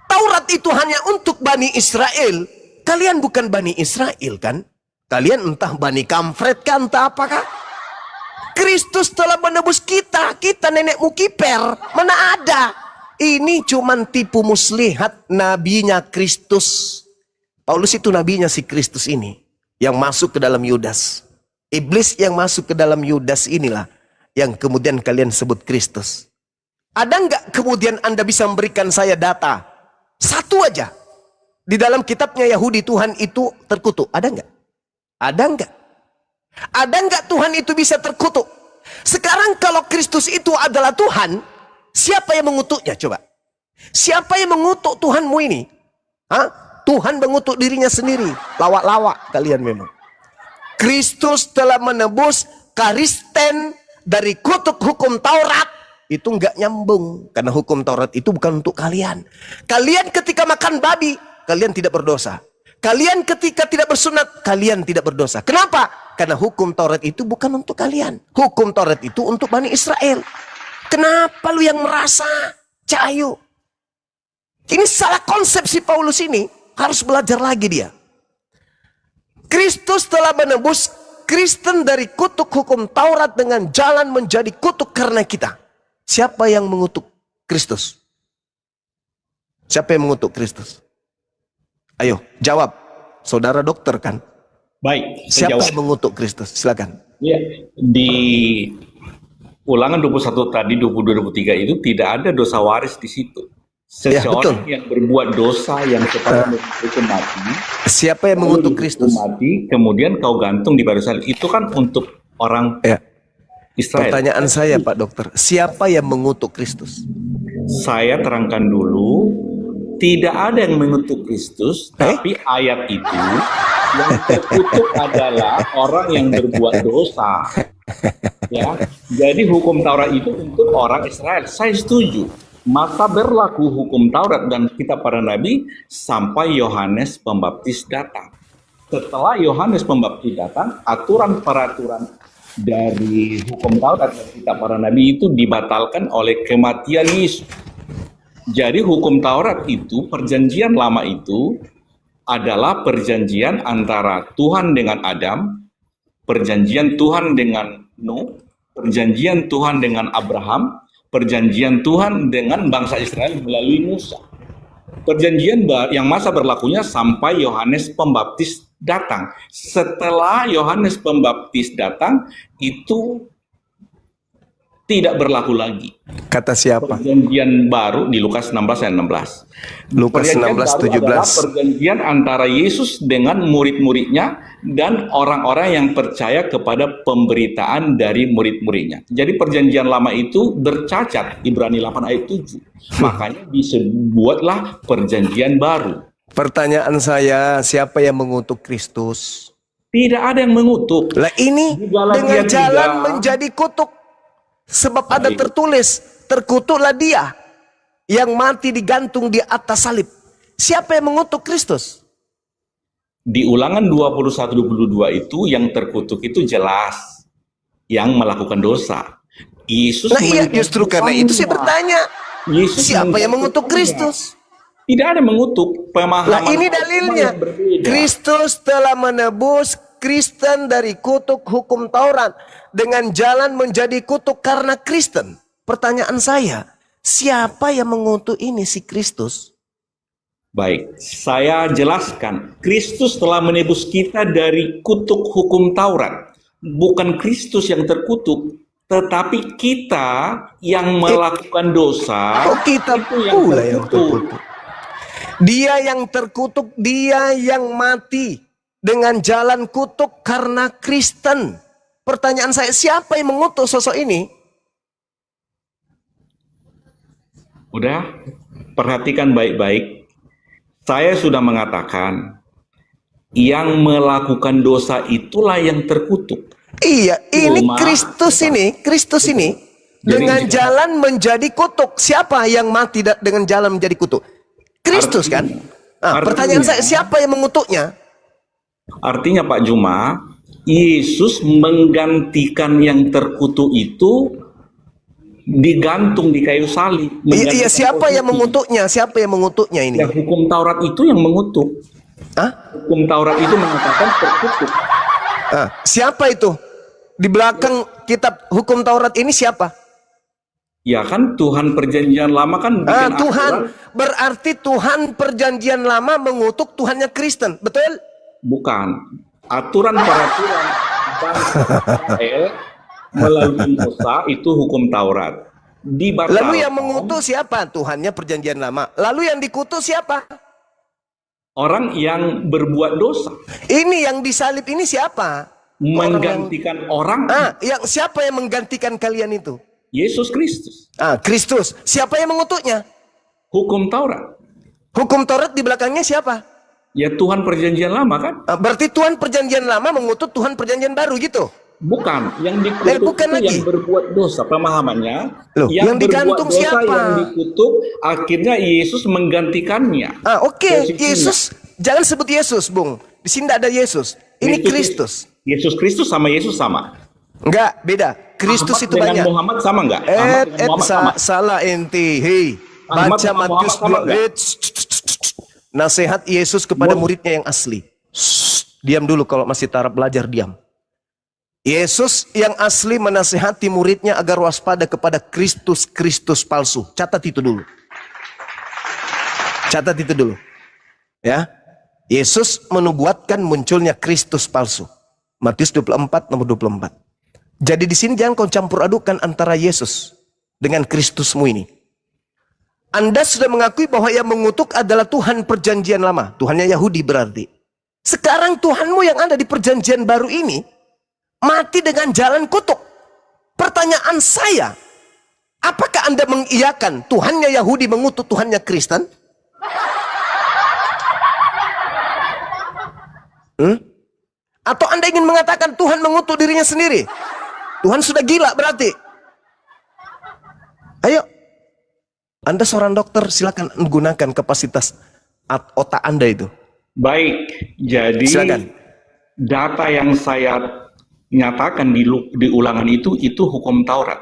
Taurat itu hanya untuk Bani Israel. Kalian bukan Bani Israel kan? Kalian entah Bani Kamfret kan, entah apakah? Kristus telah menebus kita. Kita nenekmu kiper. Mana ada? Ini cuman tipu muslihat nabinya Kristus. Paulus itu nabinya si Kristus ini. Yang masuk ke dalam Yudas. Iblis yang masuk ke dalam Yudas inilah. Yang kemudian kalian sebut Kristus. Ada nggak kemudian Anda bisa memberikan saya data? Satu aja. Di dalam kitabnya Yahudi Tuhan itu terkutuk. Ada nggak? Ada nggak? Ada nggak Tuhan itu bisa terkutuk? Sekarang kalau Kristus itu adalah Tuhan, siapa yang mengutuknya coba? Siapa yang mengutuk Tuhanmu ini? Hah? Tuhan mengutuk dirinya sendiri. Lawak-lawak kalian memang. Kristus telah menebus Kristen dari kutuk hukum Taurat. Itu nggak nyambung. Karena hukum Taurat itu bukan untuk kalian. Kalian ketika makan babi, kalian tidak berdosa. Kalian ketika tidak bersunat, kalian tidak berdosa. Kenapa? Karena hukum Taurat itu bukan untuk kalian. Hukum Taurat itu untuk Bani Israel. Kenapa lu yang merasa? Cahayu. Ini salah konsep si Paulus ini. Harus belajar lagi dia. Kristus telah menebus Kristen dari kutuk hukum Taurat dengan jalan menjadi kutuk karena kita. Siapa yang mengutuk Kristus? Siapa yang mengutuk Kristus? Ayo, jawab. Saudara dokter kan? Baik, saya Siapa jawab. yang mengutuk Kristus? Silakan. Ya, di Ulangan 21 tadi 22-23 itu tidak ada dosa waris di situ. Ya, Seseorang betul. yang berbuat dosa yang sepatutnya dihukum mati, Siapa yang mengutuk lalu Kristus? dihukum mati, kemudian kau gantung di kayu salib. Itu kan untuk orang Ya. Israel. Pertanyaan saya Pak Dokter, siapa yang mengutuk Kristus? Saya terangkan dulu, tidak ada yang mengutuk Kristus, tapi ayat itu yang terkutuk adalah orang yang berbuat dosa. Ya, jadi hukum Taurat itu untuk orang Israel. Saya setuju. Maka berlaku hukum Taurat dan kitab para nabi sampai Yohanes Pembaptis datang. Setelah Yohanes Pembaptis datang, aturan-peraturan dari hukum Taurat dan kitab para nabi itu dibatalkan oleh kematian Yesus. Jadi hukum Taurat itu, perjanjian lama itu adalah perjanjian antara Tuhan dengan Adam, perjanjian Tuhan dengan Nuh, perjanjian Tuhan dengan Abraham, perjanjian Tuhan dengan bangsa Israel melalui Musa. Perjanjian yang masa berlakunya sampai Yohanes Pembaptis datang. Setelah Yohanes Pembaptis datang, itu tidak berlaku lagi. Kata siapa? Perjanjian baru di Lukas 16 ayat 16. Lukas Perjanjian 16, baru adalah 17. perjanjian antara Yesus dengan murid-muridnya dan orang-orang yang percaya kepada pemberitaan dari murid-muridnya. Jadi perjanjian lama itu bercacat, Ibrani 8 ayat 7. Makanya dibuatlah perjanjian baru. Pertanyaan saya, siapa yang mengutuk Kristus? Tidak ada yang mengutuk. Lah ini Di Galatia dengan jalan 3. menjadi kutuk. Sebab ada Baik. tertulis, terkutuklah dia yang mati digantung di atas salib. Siapa yang mengutuk Kristus? Di Ulangan 21-22 itu yang terkutuk itu jelas yang melakukan dosa. Yesus Nah iya, justru karena itu saya bertanya, Yesus siapa yang mengutuk Kristus? Tidak ada mengutuk, pemahaman. Lah ini agama dalilnya. yang berbeda. Kristus telah menebus Kristen dari kutuk hukum Taurat dengan jalan menjadi kutuk karena Kristen. Pertanyaan saya, siapa yang mengutuk ini si Kristus? Baik, saya jelaskan. Kristus telah menebus kita dari kutuk hukum Taurat. Bukan Kristus yang terkutuk, tetapi kita yang melakukan dosa. Oh kita itu yang pula yang terkutuk. terkutuk. Dia yang terkutuk, dia yang mati dengan jalan kutuk karena Kristen. Pertanyaan saya, siapa yang mengutuk sosok ini? Udah, perhatikan baik-baik. Saya sudah mengatakan, yang melakukan dosa itulah yang terkutuk. Iya, ini Cuma- Kristus ini dengan jalan menjadi kutuk. Siapa yang mati dengan jalan menjadi kutuk? Kristus kan? Nah, pertanyaan saya, siapa yang mengutuknya? Artinya Pak Juma, Yesus menggantikan yang terkutuk itu digantung di kayu salib. Iya, siapa yang posisi. mengutuknya? Siapa yang mengutuknya ini? Ya, hukum Taurat itu yang mengutuk. Hah? Hukum Taurat itu mengatakan terkutuk. Ah, siapa itu? Di belakang kitab hukum Taurat ini siapa? Ya kan Tuhan perjanjian lama kan bikin Tuhan. aturan. Berarti Tuhan perjanjian lama mengutuk Tuhannya Kristen. Betul? Bukan. Aturan-peraturan bangsa Israel melalui Musa itu hukum Taurat. Dibatalkan. Lalu yang mengutuk siapa? Tuhannya perjanjian lama. Lalu yang dikutuk siapa? Orang yang berbuat dosa. Ini yang disalib ini siapa? Menggantikan orang Yang siapa yang menggantikan kalian itu? Yesus Kristus. Kristus. Siapa yang mengutuknya? Hukum Taurat. Hukum Taurat di belakangnya siapa? Ya Tuhan perjanjian lama kan? Berarti Tuhan perjanjian lama mengutuk Tuhan perjanjian baru gitu? Bukan. Yang dikutuk bukan itu lagi. yang berbuat dosa. Pemahamannya. Loh, yang digantung berbuat dosa, siapa? Yang dikutuk, akhirnya Yesus menggantikannya. Oke. Posisinya. Yesus. Jangan sebut Yesus, Bung. Di sini tidak ada Yesus. Ini Kristus. Yesus Kristus sama Yesus sama. Enggak, beda. Kristus Ahmad itu dengan banyak. Muhammad sama enggak? Ahmad dengan Muhammad sama. Salah enti. Hei, Ahmad baca sama Matius Muhammad sama 2. enggak? Nasihat Yesus kepada muridnya yang asli. Diam dulu kalau masih taraf belajar, diam. Yesus yang asli menasihati muridnya agar waspada kepada Kristus palsu. Catat itu dulu. Catat itu dulu. Ya. Yesus menubuatkan munculnya Kristus palsu. Matius 24 nomor 24. Jadi di sini jangan kau campur adukan antara Yesus dengan Kristusmu ini. Anda sudah mengakui bahwa yang mengutuk adalah Tuhan perjanjian lama. Tuhannya Yahudi berarti. Sekarang Tuhanmu yang ada di perjanjian baru ini mati dengan jalan kutuk. Pertanyaan saya, apakah Anda mengiyakan Tuhannya Yahudi mengutuk Tuhannya Kristen? Atau Anda ingin mengatakan Tuhan mengutuk dirinya sendiri? Tuhan sudah gila berarti. Ayo, Anda seorang dokter, silakan menggunakan kapasitas otak Anda itu. Baik, jadi Silakan. data yang saya nyatakan di ulangan itu hukum Taurat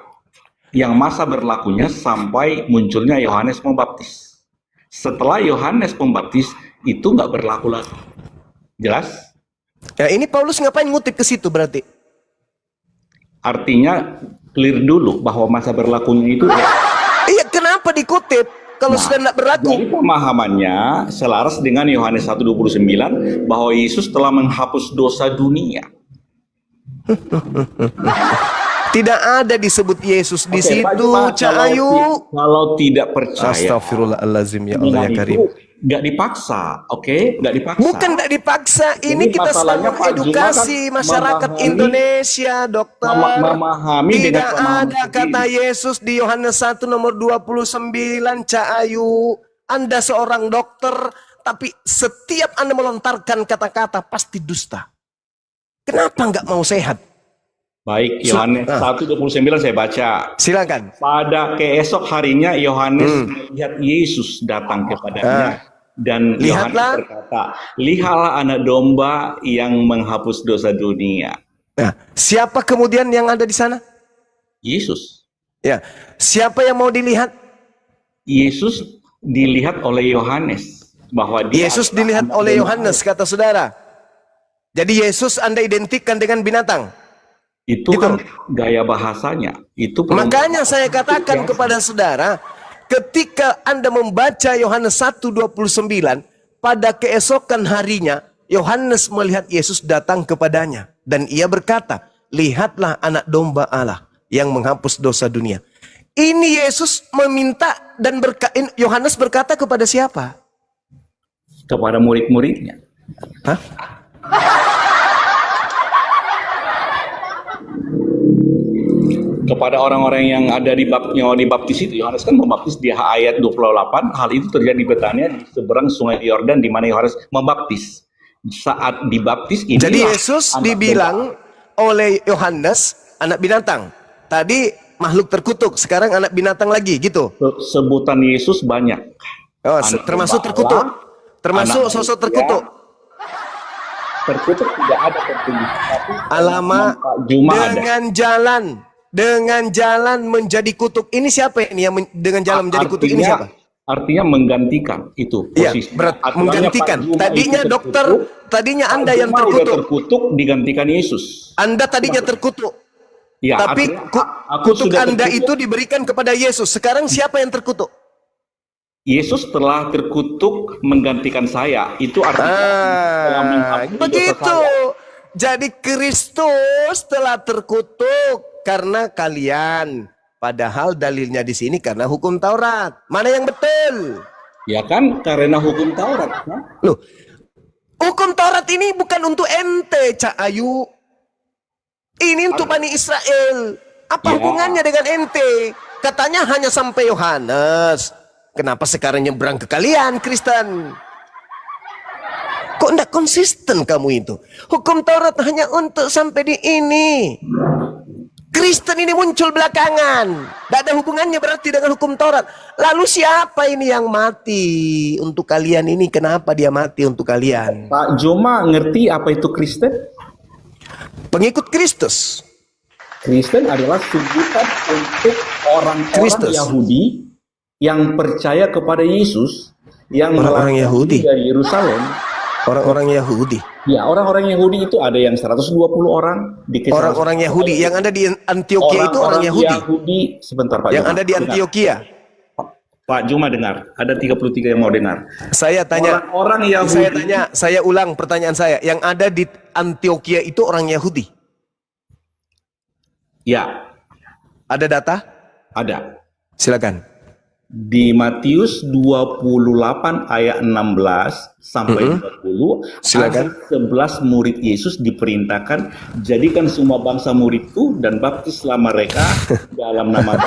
yang masa berlakunya sampai munculnya Yohanes Pembaptis. Setelah Yohanes Pembaptis itu nggak berlaku lagi. Jelas? Ya, ini Paulus ngapain ngutip ke situ berarti? Artinya clear dulu bahwa masa berlakunya itu Iya, kenapa dikutip kalau sudah tidak berlaku? Jadi pemahamannya selaras dengan Yohanes 1:29 bahwa Yesus telah menghapus dosa dunia. Tidak ada disebut Yesus di situ, Pak Juma, Cak Ayu. Kalau tidak percaya, Astagfirullahalazim, ya Allah ya Karim. Nggak dipaksa, oke? Nggak dipaksa. Bukan tidak dipaksa, ini Jadi kita sedang masalahnya Pak Juma mengedukasi kan masyarakat memahami- Indonesia, dokter. memahami dengan Tidak pemahaman ada sendiri. kata Yesus di Yohanes 1 nomor 29, Cak Ayu. Anda seorang dokter, tapi setiap Anda melontarkan kata-kata pasti dusta. Kenapa nggak mau sehat? Baik, Yohanes 1:29 saya baca. Silakan. Pada keesok harinya Yohanes melihat Yesus datang kepadanya dan Yohanes Lihatlah. berkata, "Lihatlah anak domba yang menghapus dosa dunia." Nah, siapa kemudian yang ada di sana? Yesus. Ya, siapa yang mau dilihat? Yesus dilihat oleh Yohanes bahwa dia Yesus adalah dilihat anak oleh domba. Yohanes, kata saudara. Jadi Yesus Anda identikkan dengan binatang. Itu Gitu. kan gaya bahasanya. Itu Makanya saya katakan kepada saudara, ketika Anda membaca Yohanes 1:29, pada keesokan harinya Yohanes melihat Yesus datang kepadanya dan ia berkata, "Lihatlah anak domba Allah yang menghapus dosa dunia." Ini Yesus meminta dan Yohanes berkata kepada siapa? kepada murid-muridnya. Hah? Kepada orang-orang yang ada yang dibaptis itu. Yohanes kan membaptis di ayat 28. Hal itu terjadi di Betania di seberang sungai Yordan di mana Yohanes membaptis. Saat dibaptis inilah Jadi Yesus anak dibilang oleh Yohanes anak binatang. Tadi makhluk terkutuk, sekarang anak binatang lagi gitu. domba. Sebutan Yesus banyak. Oh, Anak termasuk domba terkutuk. Allah, Termasuk anak sosok manusia. terkutuk. Terkutuk tidak ada tertulis. Tapi Alamak, Pak Juma ada. dengan jalan menjadi kutuk. Ini siapa ini yang dengan jalan menjadi kutuk? Ini siapa? Artinya menggantikan itu Iya, posisi. berat Aturannya menggantikan. Pak Juma Tadinya itu dokter, terkutuk, tadinya Pak Anda yang Juma udah terkutuk. terkutuk digantikan Yesus. Anda tadinya terkutuk. Ya, Tapi artinya aku kutuk sudah Anda terkutuk. itu diberikan kepada Yesus. Sekarang siapa yang terkutuk? Yesus telah terkutuk menggantikan saya. Itu artinya telah menghapus dosa Begitu. saya. Jadi Kristus telah terkutuk karena kalian. Padahal dalilnya di sini karena hukum Taurat. Mana yang betul? Ya kan karena hukum Taurat. Kan? Loh, hukum Taurat ini bukan untuk ente, Cak Ayu. Ini untuk Bani Israel. Apa Ya. hubungannya dengan ente? Katanya hanya sampai Yohanes. Kenapa sekarang nyebrang ke kalian, Kristen? Kok enggak konsisten kamu itu? Hukum Taurat hanya untuk sampai di ini. Kristen ini muncul belakangan. Tidak ada hubungannya berarti dengan hukum Taurat. Lalu siapa ini yang mati untuk kalian ini? Kenapa dia mati untuk kalian? Pak Joma ngerti apa itu Kristen? Pengikut Kristus. Kristen adalah sebutan untuk orang-orang Kristus. Yahudi yang percaya kepada Yesus yang Orang-orang melarikan Yahudi. diri dari Yerusalem Orang-orang Yahudi. Ya, orang-orang Yahudi itu ada yang 120 orang di kisah. Orang-orang Yahudi yang ada di Antioquia itu orang Yahudi. Yahudi, sebentar Pak Yang Juma. ada di Antioquia. Pak Juma dengar, ada 33 yang mau dengar. Saya tanya, Orang Yahudi. saya ulang pertanyaan saya. Yang ada di Antioquia itu orang Yahudi. Ya, Ada data? ada. Silakan. Di Matius 28 ayat 16 sampai 20, Silakan. ada 11 murid Yesus diperintahkan jadikan semua bangsa muridku dan baptislah mereka dalam nama Bapa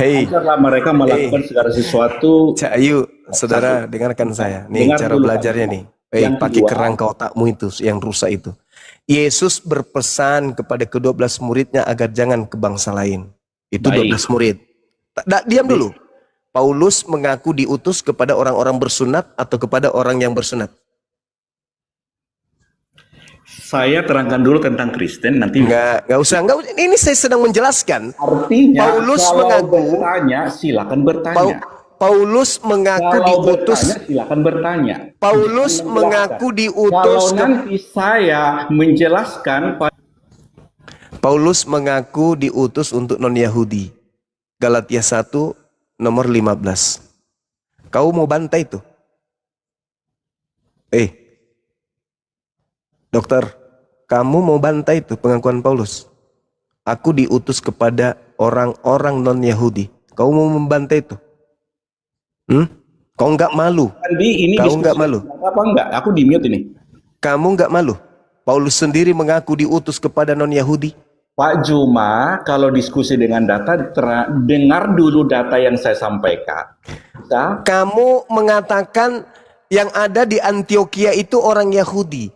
Hei, ajarlah mereka melakukan segala sesuatu. Cak Ayu, saudara, dengarkan saya. Nih Dengar cara dulu, belajarnya Pak. nih. Yang Pakai kedua, kerangka otakmu itu yang rusak itu. Yesus berpesan kepada ke-12 muridnya agar jangan ke bangsa lain. Itu Baik. 12 murid. Diam dulu. Paulus mengaku diutus kepada orang-orang bersunat atau kepada orang yang bersunat? saya terangkan dulu tentang Kristen nanti. Enggak usah. Ini saya sedang menjelaskan. Artinya Paulus kalau mengaku, bertanya silakan bertanya. Paulus mengaku Kalau diutus. bertanya, silakan bertanya. Paulus Silakan mengaku menjelaskan. diutus Kalau nanti saya menjelaskan Paulus mengaku diutus untuk non-Yahudi. Galatia 1 nomor 15. Kau mau bantai itu? Dokter, kamu mau bantai itu pengakuan Paulus? Aku diutus kepada orang-orang non-Yahudi. Kau mau membantai itu? Kau nggak malu? ini Kau diskusi nggak malu? apa enggak? Aku di mute ini. Kamu nggak malu? Paulus sendiri mengaku diutus kepada non-Yahudi. Pak Juma, kalau diskusi dengan data, dengar dulu data yang saya sampaikan. Kamu mengatakan yang ada di Antioquia itu orang Yahudi.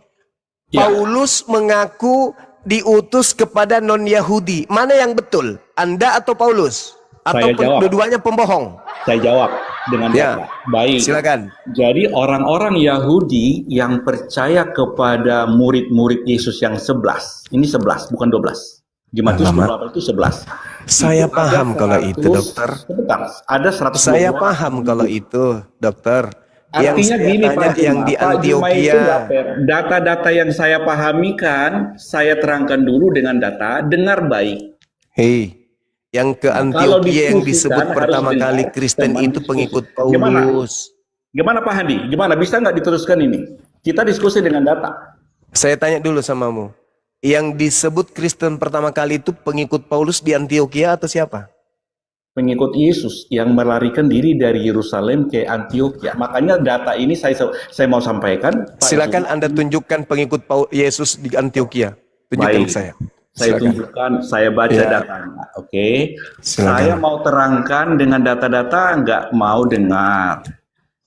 Ya. Paulus mengaku diutus kepada non-Yahudi. Mana yang betul? Anda atau Paulus? Atau Saya jawab. dua-duanya pembohong? Saya jawab dengan Ya. data. Baik. Silakan. Jadi orang-orang Yahudi yang percaya kepada murid-murid Yesus yang 11. Ini 11, bukan 12. Di Matius 28 itu 11. Saya Itu paham ada kalau 100, itu, dokter. Sebentar, ada 100. Saya paham kalau itu, dokter. Artinya Yang saya gini tanya Pak Juma, yang di Pak Juma itu Antioquia. nggak fair. Data-data yang saya pahamikan, saya terangkan dulu dengan data, dengar baik. Hei, yang ke kalau Antioquia yang diskusikan disebut harus pertama dengar kali Kristen teman itu diskusi. pengikut Gimana? Paulus. Gimana Pak Handi? Gimana? Bisa nggak diteruskan ini? Kita diskusi dengan data. Saya tanya dulu samamu. Yang disebut Kristen pertama kali itu pengikut Paulus di Antioquia atau siapa? Pengikut Yesus yang melarikan diri dari Yerusalem ke Antioquia. Makanya data ini saya mau sampaikan. Pak Silakan Juma. Anda tunjukkan pengikut Yesus di Antioquia. Tunjukkan Baik. ke saya. Saya Silakan. tunjukkan, saya baca Ya. datanya. Oke. Silakan. Saya mau terangkan dengan data-data, nggak mau dengar.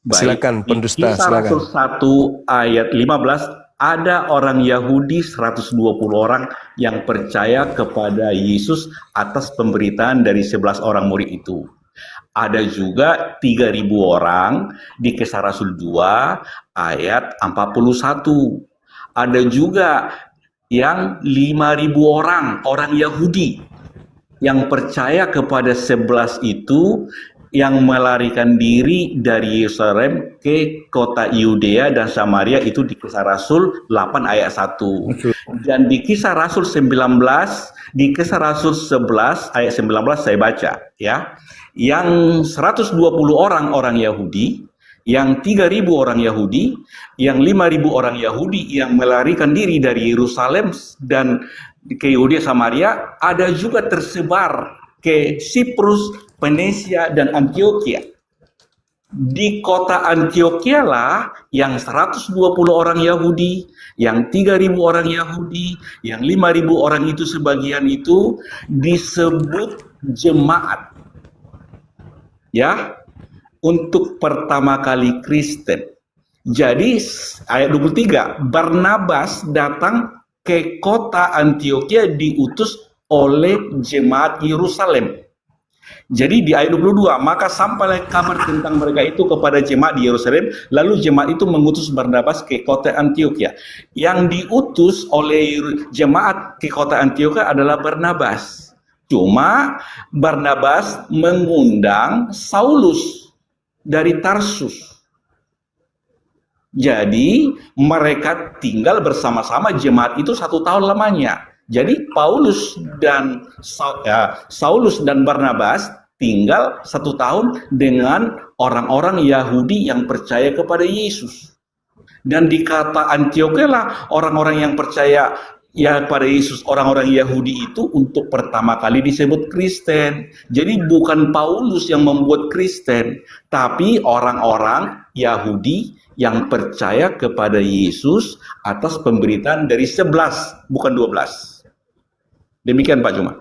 Silakan, Di pendusta, Kisah silakan. Rasul 1 ayat 15, ada orang Yahudi 120 orang yang percaya kepada Yesus atas pemberitaan dari 11 orang murid itu. Ada juga 3.000 orang di Kisah Rasul 2 ayat 41. Ada juga yang 5.000 orang Yahudi yang percaya kepada 11 itu yang melarikan diri dari Yerusalem ke kota Yudea dan Samaria itu di Kisah Rasul 8 ayat 1. Dan di Kisah Rasul 19, di Kisah Rasul 11 ayat 19 saya baca ya. Yang 120 orang Yahudi, yang 3.000 orang Yahudi, yang 5.000 orang Yahudi yang melarikan diri dari Yerusalem dan ke Yudea Samaria, ada juga tersebar ke Siprus, Venesia, dan Antioquia. Di kota Antioquia lah yang 120 orang Yahudi, yang 3.000 orang Yahudi, yang 5.000 orang itu sebagian itu disebut jemaat. Ya, untuk pertama kali Kristen. Jadi ayat 23, Barnabas datang ke kota Antioquia diutus oleh jemaat Yerusalem. Jadi di ayat 22, maka sampailah kabar tentang mereka itu kepada jemaat di Yerusalem, lalu jemaat itu mengutus Barnabas ke kota Antioquia. Yang diutus oleh jemaat ke kota Antioquia adalah Barnabas. Cuma Barnabas mengundang Saulus dari Tarsus. Jadi mereka tinggal bersama-sama jemaat itu 1 tahun lamanya. Jadi Saulus dan Barnabas tinggal 1 tahun dengan orang-orang Yahudi yang percaya kepada Yesus. Dan di kata Antiokhia lah orang-orang yang percaya ya pada Yesus, orang-orang Yahudi itu untuk pertama kali disebut Kristen. Jadi bukan Paulus yang membuat Kristen, tapi orang-orang Yahudi yang percaya kepada Yesus atas pemberitaan dari 11, bukan 12. Demikian Pak Juma.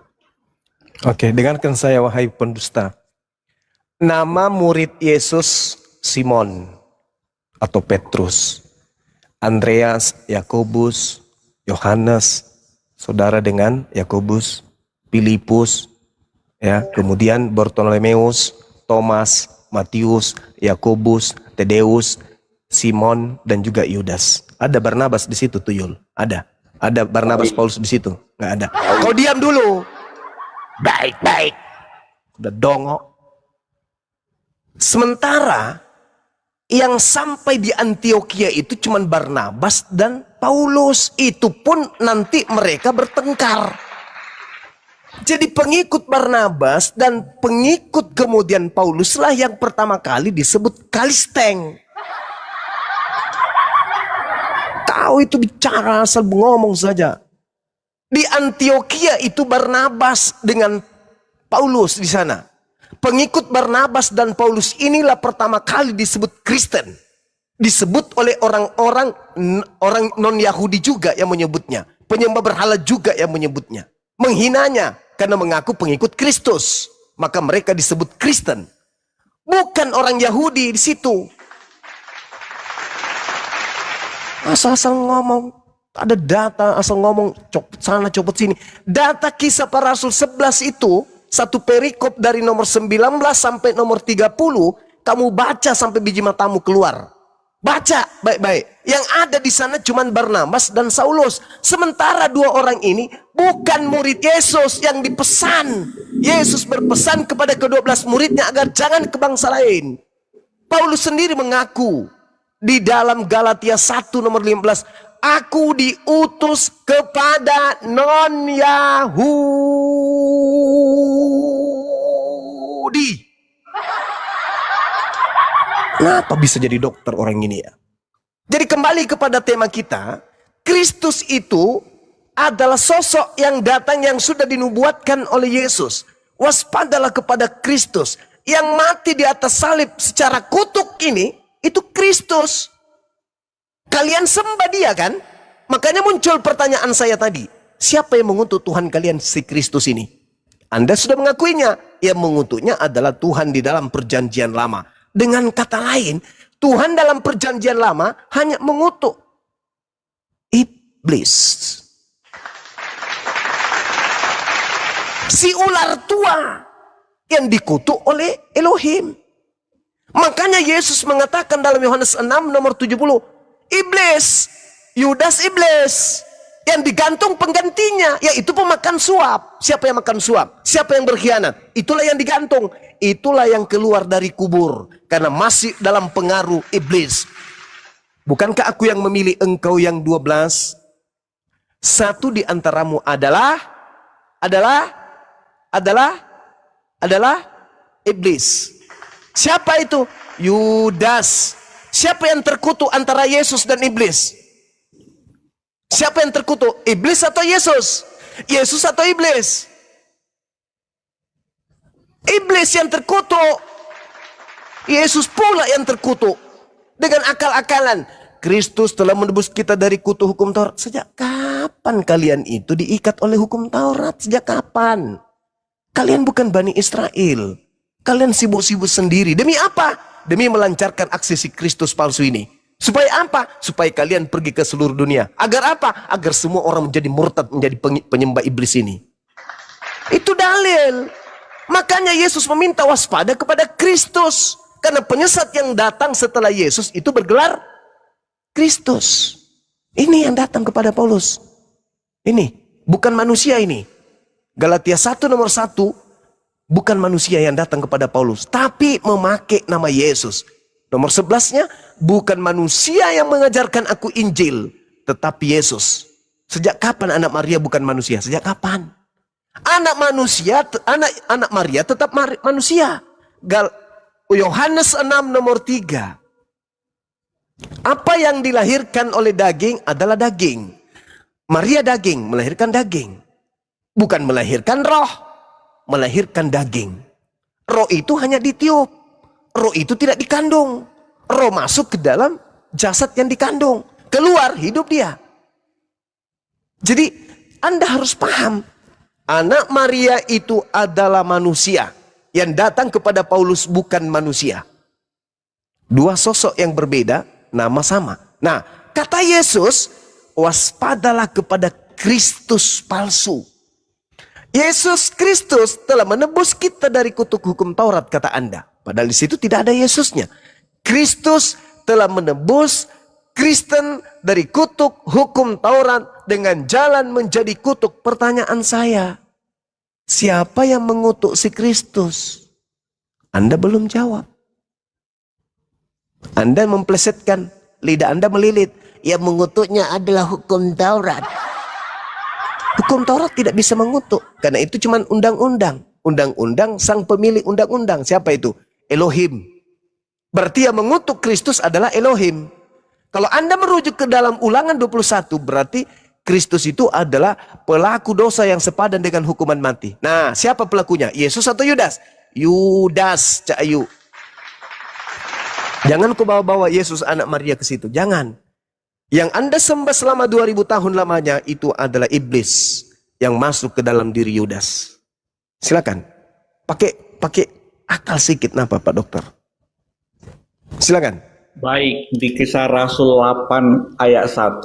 Oke, dengarkan saya wahai pendusta. Nama murid Yesus Simon atau Petrus, Andreas, Yakobus, Yohanes, saudara dengan Yakobus, Filipus, ya, kemudian Bartolomeus, Thomas, Matius, Yakobus, Tadeus, Simon, dan juga Yudas. Ada Barnabas di situ, Tuyul. Ada Barnabas Paulus di situ? Nggak ada. Kau diam dulu. Baik. Udah dongok. Sementara yang sampai di Antiokhia itu cuma Barnabas dan Paulus. Itu pun nanti mereka bertengkar. Jadi pengikut Barnabas dan pengikut kemudian Paulus lah yang pertama kali disebut kalisteng. Kau itu bicara asal ngomong saja. Di Antiokhia itu Barnabas dengan Paulus di sana. Pengikut Barnabas dan Paulus inilah pertama kali disebut Kristen. Disebut oleh orang-orang non-Yahudi juga yang menyebutnya. Penyembah berhala juga yang menyebutnya. Menghinanya karena mengaku pengikut Kristus. Maka mereka disebut Kristen. Bukan orang Yahudi di situ. Asal-asal ngomong. Ada data asal ngomong copot sana copot sini. Data Kisah Para Rasul 11 itu. Satu perikop dari nomor 19 sampai nomor 30. Kamu baca sampai biji matamu keluar. Baca baik-baik. Yang ada di sana cuma Barnabas dan Saulus. Sementara dua orang ini bukan murid Yesus yang dipesan. Yesus berpesan kepada ke-12 muridnya agar jangan ke bangsa lain. Paulus sendiri mengaku di dalam Galatia 1 nomor 15. Aku diutus kepada non-Yahudi. Kenapa bisa jadi dokter orang ini ya? Jadi kembali kepada tema kita. Kristus itu adalah sosok yang datang yang sudah dinubuatkan oleh Yesus. Waspadalah kepada Kristus. Yang mati di atas salib secara kutuk ini. Itu Kristus. Kalian sembah dia kan? Makanya muncul pertanyaan saya tadi. Siapa yang mengutuk Tuhan kalian si Kristus ini? Anda sudah mengakuinya. Yang mengutuknya adalah Tuhan di dalam perjanjian lama. Dengan kata lain, Tuhan dalam perjanjian lama hanya mengutuk iblis. Si ular tua yang dikutuk oleh Elohim. Makanya Yesus mengatakan dalam Yohanes 6 nomor 70. Iblis, Yudas iblis, yang digantung penggantinya, yaitu pemakan suap. Siapa yang makan suap? Siapa yang berkhianat? Itulah yang digantung. Itulah yang keluar dari kubur. Karena masih dalam pengaruh iblis. Bukankah aku yang memilih engkau yang 12? Satu di antaramu adalah iblis. Siapa itu? Yudas. Siapa yang terkutuk antara Yesus dan iblis? Siapa yang terkutuk? Iblis atau Yesus? Yesus atau iblis? Iblis yang terkutuk. Yesus pula yang terkutuk. Dengan akal-akalan. Kristus telah menebus kita dari kutuk hukum Taurat. Sejak kapan kalian itu diikat oleh hukum Taurat? Sejak kapan? Kalian bukan Bani Israel. Kalian sibuk-sibuk sendiri. Demi apa? Demi melancarkan aksi si Kristus palsu ini. Supaya apa? Supaya kalian pergi ke seluruh dunia. Agar apa? Agar semua orang menjadi murtad, menjadi penyembah iblis ini. Itu dalil. Makanya Yesus meminta waspada kepada Kristus. Karena penyesat yang datang setelah Yesus itu bergelar Kristus. Ini yang datang kepada Paulus. Ini. Bukan manusia ini. Galatia 1 nomor 1. Bukan manusia yang datang kepada Paulus. Tapi memakai nama Yesus. Nomor 11-nya, bukan manusia yang mengajarkan aku Injil, tetapi Yesus. Sejak kapan anak Maria bukan manusia? Sejak kapan? Anak manusia, anak Maria tetap manusia. Yohanes 6 nomor 3. Apa yang dilahirkan oleh daging adalah daging. Maria daging, melahirkan daging. Bukan melahirkan roh, melahirkan daging. Roh itu hanya ditiup. Roh itu tidak dikandung. Roh masuk ke dalam jasad yang dikandung. Keluar, hidup dia. Jadi Anda harus paham. Anak Maria itu adalah manusia. Yang datang kepada Paulus bukan manusia. Dua sosok yang berbeda, nama sama. Nah, kata Yesus, waspadalah kepada Kristus palsu. Yesus Kristus telah menebus kita dari kutuk hukum Taurat, kata Anda. Padahal di situ tidak ada Yesusnya. Kristus telah menebus Kristen dari kutuk hukum Taurat dengan jalan menjadi kutuk. Pertanyaan saya, siapa yang mengutuk si Kristus? Anda belum jawab. Anda memplesetkan, lidah Anda melilit. Yang mengutuknya adalah hukum Taurat. Hukum Taurat tidak bisa mengutuk. Karena itu cuma undang-undang. Undang-undang sang pemilik undang-undang. Siapa itu? Elohim. Berarti yang mengutuk Kristus adalah Elohim. Kalau Anda merujuk ke dalam Ulangan 21, berarti Kristus itu adalah pelaku dosa yang sepadan dengan hukuman mati. Nah, siapa pelakunya? Yesus atau Yudas? Yudas, Cak Ayu. Jangan kau bawa-bawa Yesus anak Maria ke situ. Jangan. Yang Anda sembah selama 2000 tahun lamanya itu adalah iblis yang masuk ke dalam diri Yudas. Silakan. Pakai akal sedikit napa Pak Dokter? Silakan. Baik, di Kisah Rasul 8 ayat 1,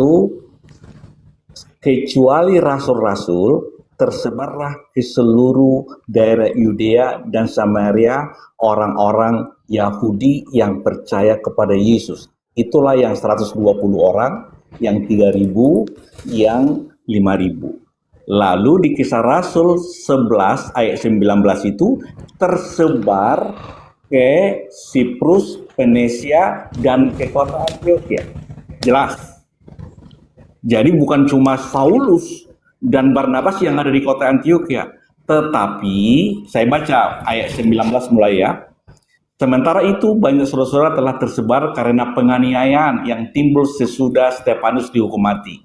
kecuali rasul-rasul tersebarlah ke seluruh daerah Yudea dan Samaria orang-orang Yahudi yang percaya kepada Yesus. Itulah yang 120 orang, yang 3.000, yang 5.000. Lalu di Kisah Rasul 11 ayat 19 itu tersebar ke Siprus, Venesia, dan ke kota Antioquia. Jelas. Jadi bukan cuma Saulus dan Barnabas yang ada di kota Antioquia, tetapi saya baca ayat 19 mulai ya. Sementara itu banyak saudara-saudara telah tersebar karena penganiayaan yang timbul sesudah Stefanus dihukum mati.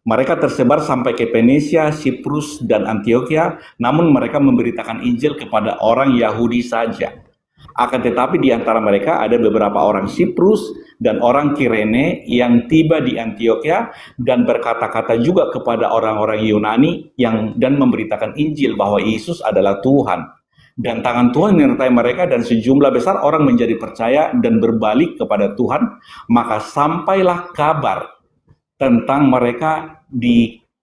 Mereka tersebar sampai ke Venesia, Siprus, dan Antioquia, namun mereka memberitakan Injil kepada orang Yahudi saja. Akan tetapi di antara mereka ada beberapa orang Siprus dan orang Kirene yang tiba di Antioquia dan berkata-kata juga kepada orang-orang Yunani dan memberitakan Injil bahwa Yesus adalah Tuhan. Dan tangan Tuhan menyertai mereka dan sejumlah besar orang menjadi percaya dan berbalik kepada Tuhan. Maka sampailah kabar tentang mereka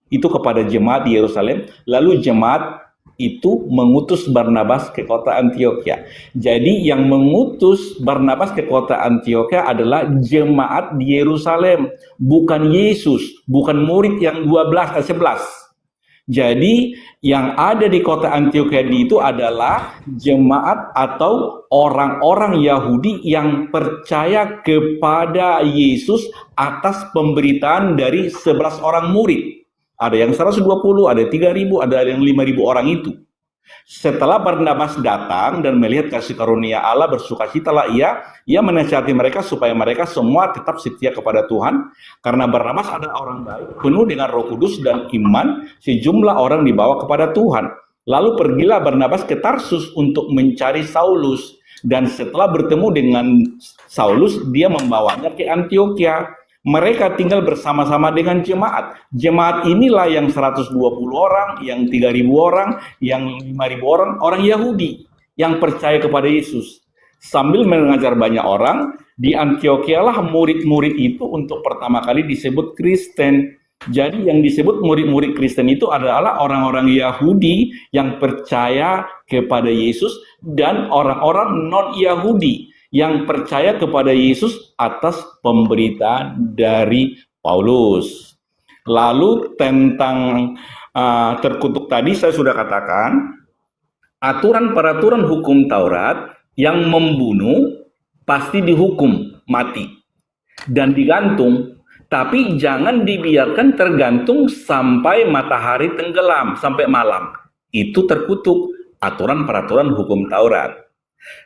itu kepada jemaat di Yerusalem. Lalu jemaat itu mengutus Barnabas ke kota Antioquia. Jadi yang mengutus Barnabas ke kota Antioquia adalah jemaat di Yerusalem, bukan Yesus, bukan murid yang 11. Jadi yang ada di kota Antioquia itu adalah jemaat atau orang-orang Yahudi yang percaya kepada Yesus atas pemberitaan dari 11 orang murid. Ada yang 120, ada 3.000, ada yang 5.000 orang itu. Setelah Barnabas datang dan melihat kasih karunia Allah, bersukacitalah ia menasihati mereka supaya mereka semua tetap setia kepada Tuhan. Karena Barnabas adalah orang baik, penuh dengan Roh Kudus dan iman, sejumlah orang dibawa kepada Tuhan. Lalu pergilah Barnabas ke Tarsus untuk mencari Saulus. Dan setelah bertemu dengan Saulus, dia membawanya ke Antioquia. Mereka tinggal bersama-sama dengan jemaat. Jemaat inilah yang 120 orang, yang 3.000 orang, yang 5.000 orang Yahudi yang percaya kepada Yesus. Sambil mengajar banyak orang, di Antioquia lah murid-murid itu untuk pertama kali disebut Kristen. Jadi yang disebut murid-murid Kristen itu adalah orang-orang Yahudi yang percaya kepada Yesus dan orang-orang non-Yahudi yang percaya kepada Yesus atas pemberitaan dari Paulus. Lalu tentang terkutuk tadi saya sudah katakan, aturan-peraturan hukum Taurat yang membunuh pasti dihukum mati dan digantung. Tapi jangan dibiarkan tergantung sampai matahari tenggelam, sampai malam. Itu terkutuk aturan-peraturan hukum Taurat.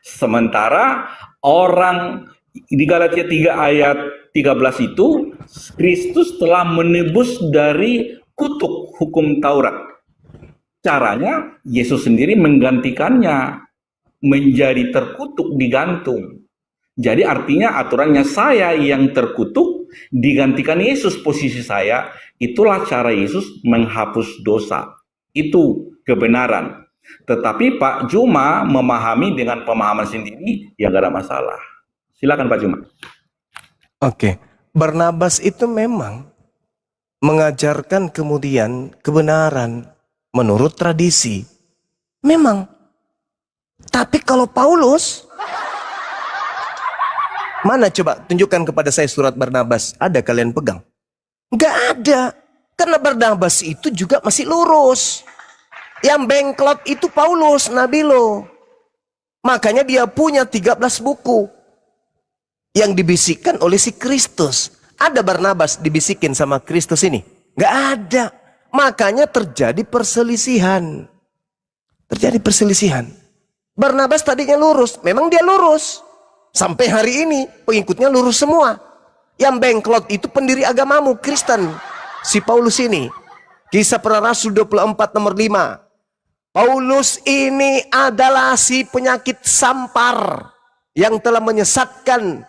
Sementara orang di Galatia 3 ayat 13 itu, Kristus telah menebus dari kutuk hukum Taurat. Caranya, Yesus sendiri menggantikannya menjadi terkutuk, digantung. Jadi artinya aturannya saya yang terkutuk, digantikan Yesus posisi saya. Itulah cara Yesus menghapus dosa. Itu kebenaran. Tetapi Pak Juma memahami dengan pemahaman sendiri, ya gak ada masalah. Silakan Pak Juma. Oke, Barnabas itu memang mengajarkan kemudian kebenaran menurut tradisi. Memang. Tapi kalau Paulus, mana coba tunjukkan kepada saya surat Barnabas. Ada kalian pegang? Nggak ada. Karena Barnabas itu juga masih lurus. Yang bengklot itu Paulus, Nabilo. Makanya dia punya 13 buku. Yang dibisikkan oleh si Kristus. Ada Barnabas dibisikin sama Kristus ini? Nggak ada. Makanya terjadi perselisihan. Terjadi perselisihan. Barnabas tadinya lurus. Memang dia lurus. Sampai hari ini pengikutnya lurus semua. Yang bengklot itu pendiri agamamu, Kristen. Si Paulus ini. Kisah Para Rasul 24 nomor 5. Paulus ini adalah si penyakit sampar yang telah menyesatkan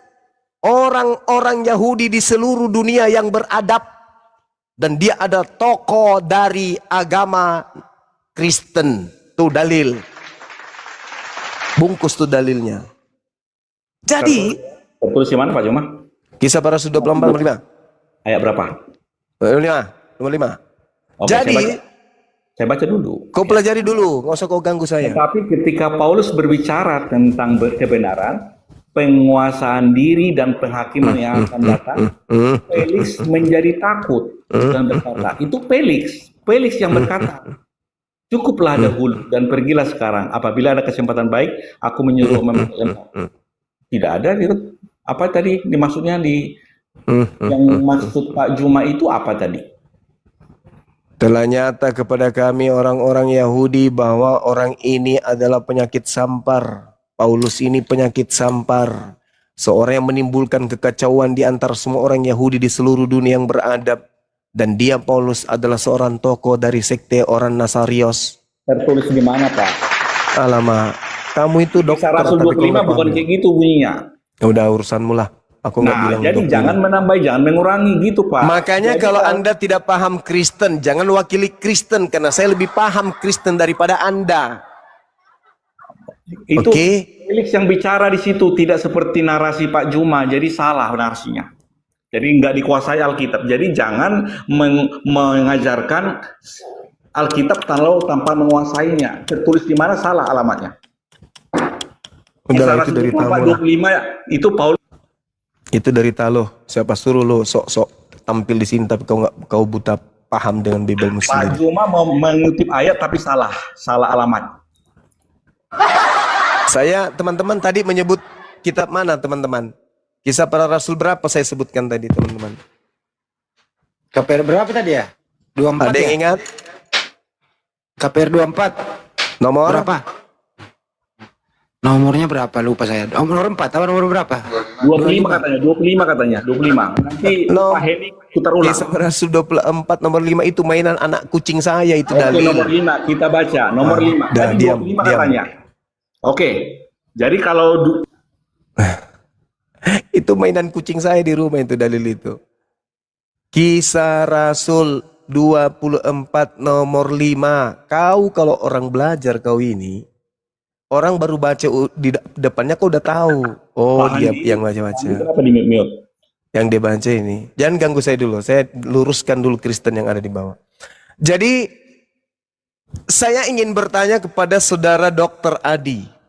orang-orang Yahudi di seluruh dunia yang beradab. Dan dia ada tokoh dari agama Kristen. Tuh dalil. Bungkus tuh dalilnya. Jadi, Tertulis di mana Pak Juma? Kisah Para Rasul 24 nomor 5. Ayat berapa? Nomor 5. Oke, Jadi, saya baca dulu. kau pelajari dulu, nggak usah kau ganggu saya. Tetapi ketika Paulus berbicara tentang kebenaran, penguasaan diri dan penghakiman yang akan datang, Felix menjadi takut dan berkata, itu Felix yang berkata, cukuplah dahulu dan pergilah sekarang. Apabila ada kesempatan baik, aku menyuruh tidak ada gitu. Apa tadi dimaksudnya yang maksud Pak Juma itu apa tadi? Telah nyata kepada kami orang-orang Yahudi bahwa orang ini adalah penyakit sampar. Paulus ini penyakit sampar. Seorang yang menimbulkan kekacauan di antara semua orang Yahudi di seluruh dunia yang beradab. Dan dia Paulus adalah seorang tokoh dari sekte orang Nasarios. Tertulis di mana Pak? Alamak, kamu itu dokter. Kisah Rasul 25 bukan kayak gitu bunyinya. Udah urusanmu lah. Aku nggak bilang jadi dokter. jangan menambah, jangan mengurangi gitu Pak. Makanya jadi, kalau Anda tidak paham Kristen, jangan wakili Kristen. Karena saya lebih paham Kristen daripada Anda. itu Oke. Felix yang bicara di situ tidak seperti narasi Pak Juma, jadi salah narasinya. Jadi nggak dikuasai Alkitab. Jadi jangan mengajarkan Alkitab tanpa menguasainya. Tertulis di mana salah alamatnya. Udah Kisah itu dari Rasul tamu lah. 25 itu Paulus. Itu dari talo. Siapa suruh lo sok-sok tampil di sini tapi kau buta paham dengan Bibelmu Pak sendiri. Juma mau mengutip ayat tapi salah alamat. Saya teman-teman tadi menyebut kitab mana teman-teman? Kisah Para Rasul berapa saya sebutkan tadi teman-teman? KPR berapa tadi ya? 24 Ada yang ya? ingat? KPR 24. Nomor? Berapa? Nomornya berapa? Lupa saya. Nomor 4 atau nomor berapa? 25 katanya. 25. Nanti Pak Heni putar ulang. Kisah Para Rasul 24 nomor 5 itu mainan anak kucing saya itu Oke, dalil. nomor 5 kita baca. Nomor 5. Dah, Tadi diam, 25 diam. katanya. Oke. Jadi kalau Itu mainan kucing saya di rumah itu dalil itu. Kisah Rasul 24 nomor 5. Kau kalau orang belajar kau ini, orang baru baca di depannya kau udah tahu. Oh, Pak dia Andi, yang baca-baca. kenapa di mute? Yang dia baca ini. Jangan ganggu saya dulu. Saya luruskan dulu Kristen yang ada di bawah. Jadi saya ingin bertanya kepada saudara Dr. Adi.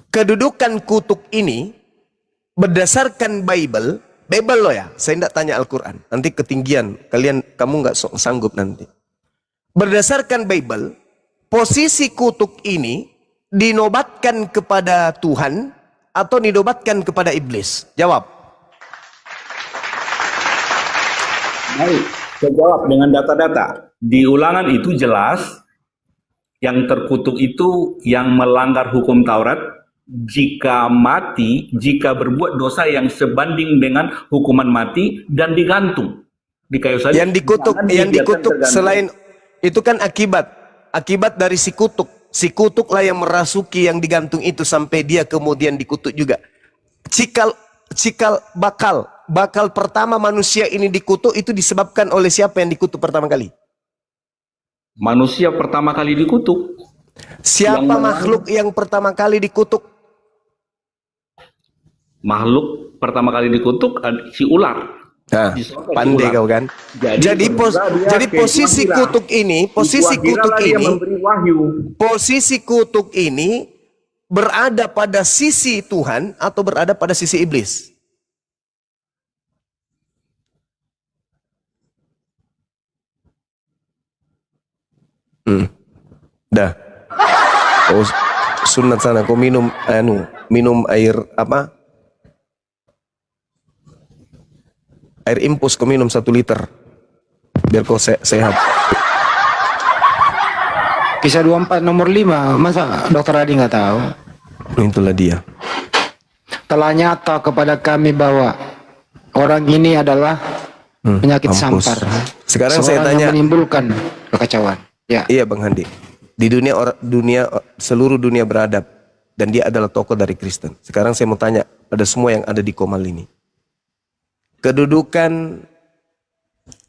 Kedudukan kutuk ini berdasarkan Bible loh ya. Saya tidak tanya Al-Quran. Nanti ketinggian. Kamu nggak sanggup nanti. Berdasarkan Bible, posisi kutuk ini dinobatkan kepada Tuhan atau dinobatkan kepada iblis? Jawab. Baik, saya jawab dengan data-data. Di Ulangan itu jelas yang terkutuk itu yang melanggar hukum Taurat jika mati, jika berbuat dosa yang sebanding dengan hukuman mati dan digantung di kayu salib. Yang dikutuk, Jangan yang dibiarkan dikutuk tergantung. selain itu kan akibat dari si kutuk. Si kutuklah yang merasuki yang digantung itu sampai dia kemudian dikutuk juga. Cikal bakal pertama manusia ini dikutuk itu disebabkan oleh siapa yang dikutuk pertama kali? Manusia pertama kali dikutuk. Siapa Yang makhluk yang pertama kali dikutuk? Makhluk pertama kali dikutuk si ular. Nah, Si sorga, si pandai ular. kau kan? Jadi Posisi kutuk ini, memberi wahyu. posisi kutuk ini berada pada sisi Tuhan atau berada pada sisi iblis? Dah. Oh, sunat sana kau minum air apa? Air impus kau minum 1 liter biar kau sehat. Kisah 24 nomor 5, masa Dokter Adi nggak tahu? Itulah dia. Telah nyata kepada kami bahwa orang ini adalah penyakit mampus. sampar. Sekarang saya Seorang tanya. yang menimbulkan kekacauan. Ya. Iya Bang Handi. Di seluruh dunia beradab dan dia adalah tokoh dari Kristen. Sekarang saya mau tanya pada semua yang ada di Komal ini. Kedudukan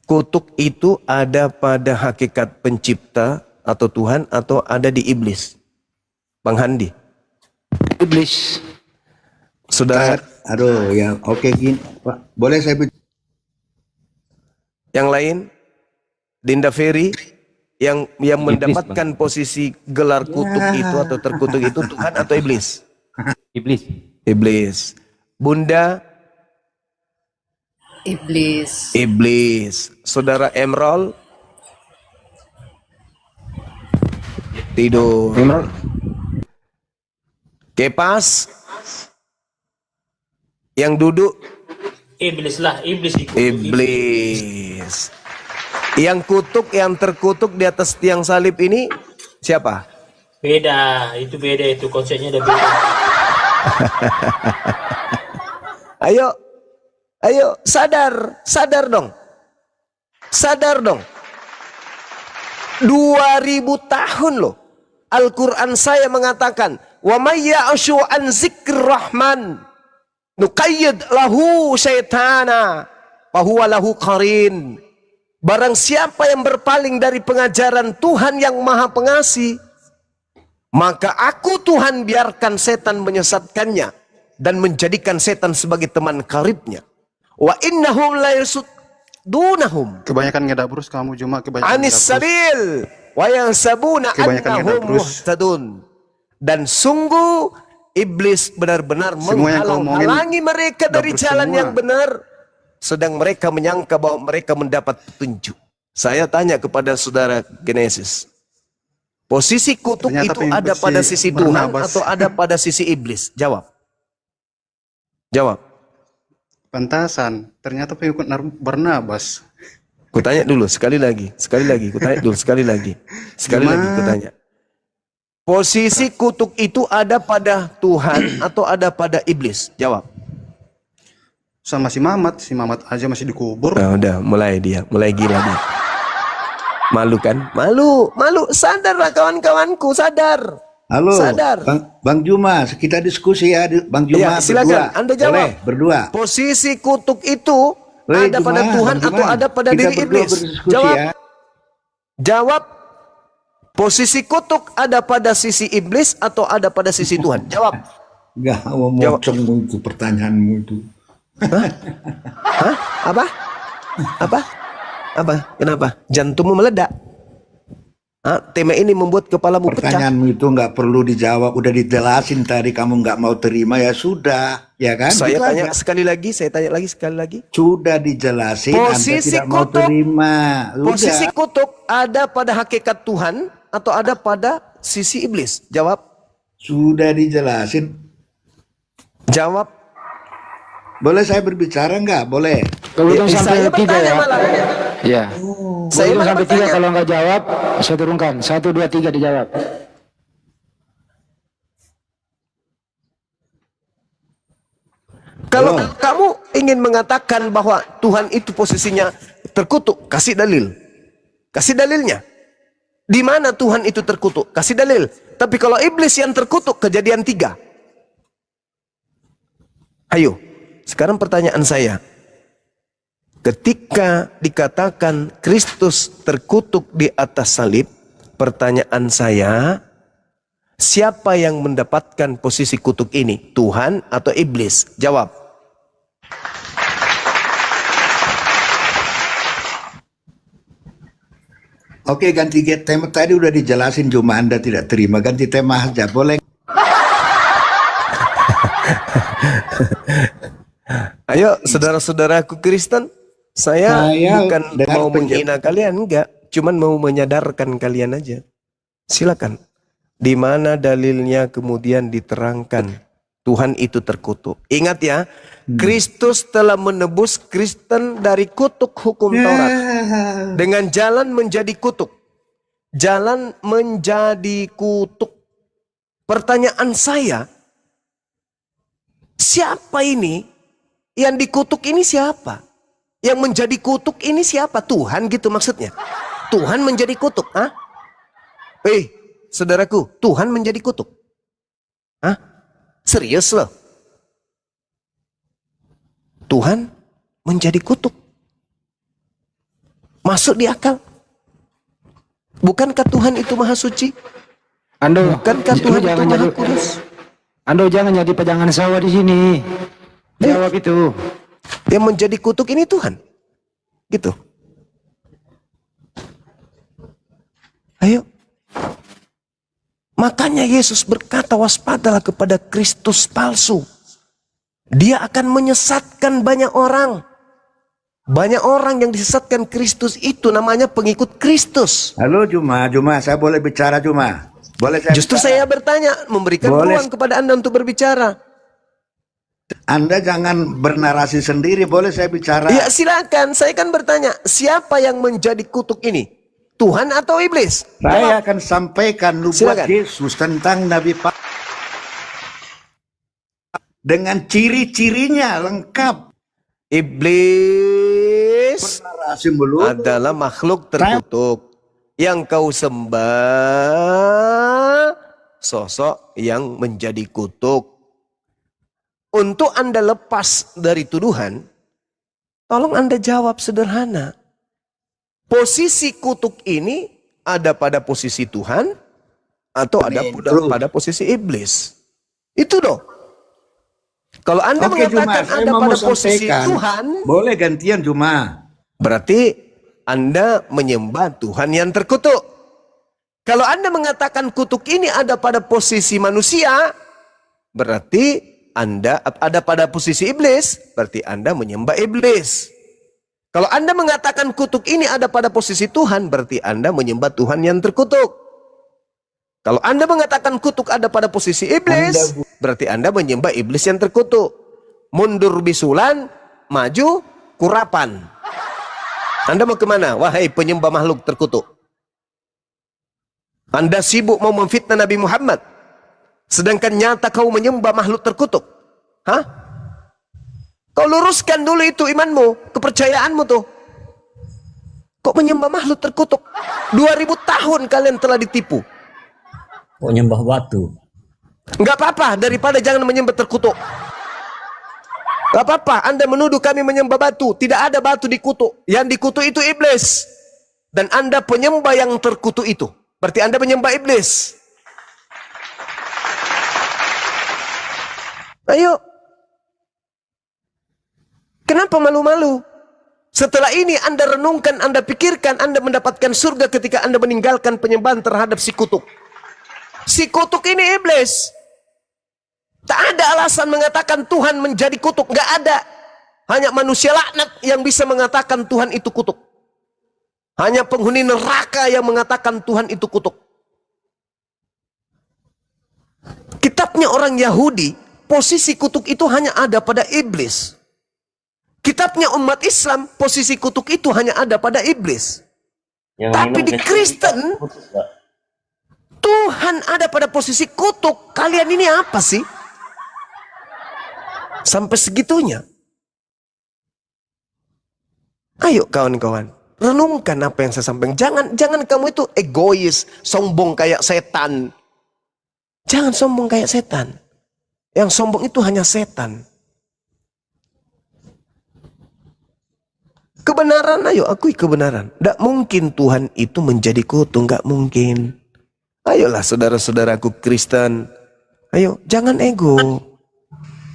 kutuk itu ada pada hakikat pencipta atau Tuhan atau ada di iblis? Bang Handi. Iblis. Saudara Aduh, ya oke gini, Pak. Boleh saya yang lain? Dinda Ferry yang mendapatkan posisi gelar kutuk itu atau terkutuk itu Tuhan atau iblis? Iblis. Iblis. Bunda? Iblis. Iblis. Saudara Emerald? Tidur. Kepas? Yang duduk? Iblis lah, iblis dikutuk. Iblis. Yang kutuk, yang terkutuk di atas tiang salib ini siapa? Beda, itu beda, itu konsepnya udah beda. Ayo, sadar dong. Sadar dong. 2000 tahun loh. Al-Quran saya mengatakan, wa may ya'shu an zikr rahman nuqayyid lahu syaitana fahuwa lahu qarin. Barang siapa yang berpaling dari pengajaran Tuhan yang Maha Pengasih, maka aku Tuhan biarkan setan menyesatkannya dan menjadikan setan sebagai teman karibnya. Wa innahum la yasuddunahum Kebanyakan ngedabrus kamu cuma kebanyakan anis sabil wa yansabuna Kebanyakan annahum ngedabrus. muhtadun. Dan sungguh iblis benar-benar Semua yang kau omongin menghalang-halangi mereka dari dabrus jalan semua. yang benar, sedang mereka menyangka bahwa mereka mendapat petunjuk. Saya tanya kepada saudara Genesis, posisi kutuk Ternyata itu ada pengikut pada si sisi Tuhan Barnabas. atau ada pada sisi iblis? Jawab. Pantasan. Ternyata pengikut Barnabas. Kutanya dulu sekali lagi, kutanya dulu sekali lagi, kutanya. Posisi kutuk itu ada pada Tuhan atau ada pada iblis? Jawab. Sama si Mamat aja masih dikubur. Nah, udah mulai gila dia. Malu kan? Malu. Sadarlah kawan-kawanku, sadar. Halo, Sadar. Bang Juma, kita diskusi ya, Bang Juma. Ya, silakan. berdua. Anda jawab. Boleh, berdua. Posisi kutuk itu Boleh, ada Juma, pada Tuhan Bang Juma. atau ada pada Kita diri berdua iblis? berdiskusi Jawab. ya. Jawab. Posisi kutuk ada pada sisi iblis atau ada pada sisi Tuhan? Jawab. Enggak mau mocongmu itu pertanyaanmu itu. Hah? Apa? Kenapa? Jantungmu meledak? Tema ini membuat kepalamu pecah. Pertanyaanmu itu nggak perlu dijawab, udah dijelasin tadi, kamu nggak mau terima ya sudah, ya kan? Saya Gitu tanya aja. sekali lagi. Sudah dijelasin, Posisi Anda tidak mau kutuk. terima. Posisi Udah. kutuk ada pada hakikat Tuhan atau ada pada sisi iblis? Jawab. Sudah dijelasin. Jawab. Boleh saya berbicara nggak? Boleh. Kalau hitung sampai Saya 3 bertanya ya. malah. Ya. Saya Saya malah sampai 3, bertanya. kalau nggak jawab saya turunkan. 1, 2, 3 dijawab. Kalau Halo. kamu ingin mengatakan bahwa Tuhan itu posisinya terkutuk, kasih dalil. Kasih dalilnya. Di mana Tuhan itu terkutuk? Kasih dalil. Tapi kalau iblis yang terkutuk, Kejadian 3. Ayo, sekarang pertanyaan saya. Ketika dikatakan Kristus terkutuk di atas salib, pertanyaan saya, siapa yang mendapatkan posisi kutuk ini? Tuhan atau iblis? Jawab. Oke, ganti tema. Tadi udah dijelasin, cuma Anda tidak terima. Ganti tema aja, boleh? Ayo, saudara-saudaraku Kristen, saya bukan dengar mau menghina kalian, enggak. Cuman mau menyadarkan kalian aja. Silakan. Di mana dalilnya kemudian diterangkan Tuhan itu terkutuk. Ingat ya, Kristus telah menebus Kristen dari kutuk hukum Taurat. Dengan jalan menjadi kutuk. Jalan menjadi kutuk. Pertanyaan saya, siapa ini? Yang dikutuk ini siapa? Yang menjadi kutuk ini siapa? Tuhan gitu maksudnya. Tuhan menjadi kutuk. Hah? Saudaraku, Tuhan menjadi kutuk. Hah? Serius loh? Tuhan menjadi kutuk. Masuk di akal. Bukankah Tuhan itu maha suci? Ando, Bukankah lu Tuhan itu jangan maha jadi, kudus? Ando jangan jadi pejangan sawah di sini. Jawab itu. Yang menjadi kutuk ini Tuhan. Gitu. Ayo. Makanya Yesus berkata, waspadalah kepada Kristus palsu. Dia akan menyesatkan banyak orang. Banyak orang yang disesatkan Kristus itu namanya pengikut Kristus. Halo, Juma, saya boleh bicara, Juma? Boleh saya Justru bicara? saya bertanya, memberikan Boleh. ruang kepada Anda untuk berbicara. Anda jangan bernarasi sendiri, boleh saya bicara? Ya silakan, saya kan bertanya, siapa yang menjadi kutuk ini? Tuhan atau iblis? Saya akan sampaikan nubuat Silakan. Yesus tentang Nabi Pak dengan ciri-cirinya lengkap. Iblis Narasi melulu. adalah makhluk terkutuk. Yang kau sembah sosok yang menjadi kutuk. Untuk Anda lepas dari tuduhan, tolong Anda jawab sederhana. Posisi kutuk ini ada pada posisi Tuhan atau ada pada posisi iblis? Itu dong. Kalau Anda Oke, mengatakan Juma, saya Anda mau pada posisi sampaikan. Tuhan, Boleh gantian, Juma. berarti Anda menyembah Tuhan yang terkutuk. Kalau Anda mengatakan kutuk ini ada pada posisi manusia, berarti Anda ada pada posisi iblis, berarti Anda menyembah iblis. Kalau Anda mengatakan kutuk ini ada pada posisi Tuhan, berarti Anda menyembah Tuhan yang terkutuk. Kalau Anda mengatakan kutuk ada pada posisi iblis, berarti Anda menyembah iblis yang terkutuk. Mundur bisulan, maju kurapan. Anda mau kemana? Wahai penyembah makhluk terkutuk. Anda sibuk mau memfitnah Nabi Muhammad, sedangkan nyata kau menyembah makhluk terkutuk. Hah? Kau luruskan dulu itu imanmu, kepercayaanmu tuh. Kok menyembah makhluk terkutuk? 2000 tahun kalian telah ditipu. Kok nyembah batu? Enggak apa-apa, daripada jangan menyembah terkutuk. Enggak apa-apa, Anda menuduh kami menyembah batu. Tidak ada batu dikutuk. Yang dikutuk itu iblis. Dan Anda penyembah yang terkutuk itu. Berarti Anda menyembah iblis. Ayo. Kenapa malu-malu? Setelah ini Anda renungkan, Anda pikirkan, Anda mendapatkan surga ketika Anda meninggalkan penyembahan terhadap si kutuk. Si kutuk ini iblis. Tak ada alasan mengatakan Tuhan menjadi kutuk. Nggak ada. Hanya manusia laknat yang bisa mengatakan Tuhan itu kutuk. Hanya penghuni neraka yang mengatakan Tuhan itu kutuk. Kitabnya orang Yahudi posisi kutuk itu hanya ada pada iblis. Kitabnya umat Islam, posisi kutuk itu hanya ada pada iblis. Tapi di Kristen, Tuhan ada pada posisi kutuk. Kalian ini apa sih? Sampai segitunya. Ayo kawan-kawan, renungkan apa yang saya sampaikan. Jangan kamu itu egois, sombong kayak setan. Jangan sombong kayak setan. Yang sombong itu hanya setan. Kebenaran, ayo akui kebenaran. Tidak mungkin Tuhan itu menjadi kutu, nggak mungkin. Ayolah saudara-saudaraku Kristen. Ayo, jangan ego.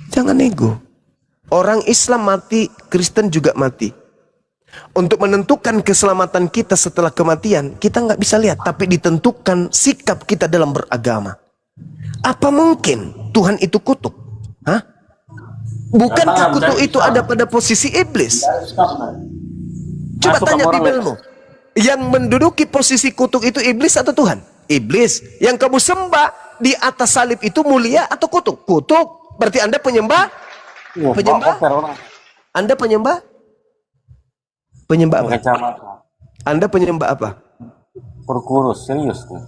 Jangan ego. Orang Islam mati, Kristen juga mati. Untuk menentukan keselamatan kita setelah kematian, kita nggak bisa lihat. Tapi ditentukan sikap kita dalam beragama. Apa mungkin Tuhan itu kutuk? Hah? Bukankah kutuk itu ada pada posisi iblis? Coba tanya Bibelmu. Yang menduduki posisi kutuk itu iblis atau Tuhan? Iblis. Yang kamu sembah di atas salib itu mulia atau kutuk? Kutuk. Berarti Anda penyembah? Penyembah? Anda penyembah? Penyembah apa? Anda penyembah apa? Kurus serius tuh.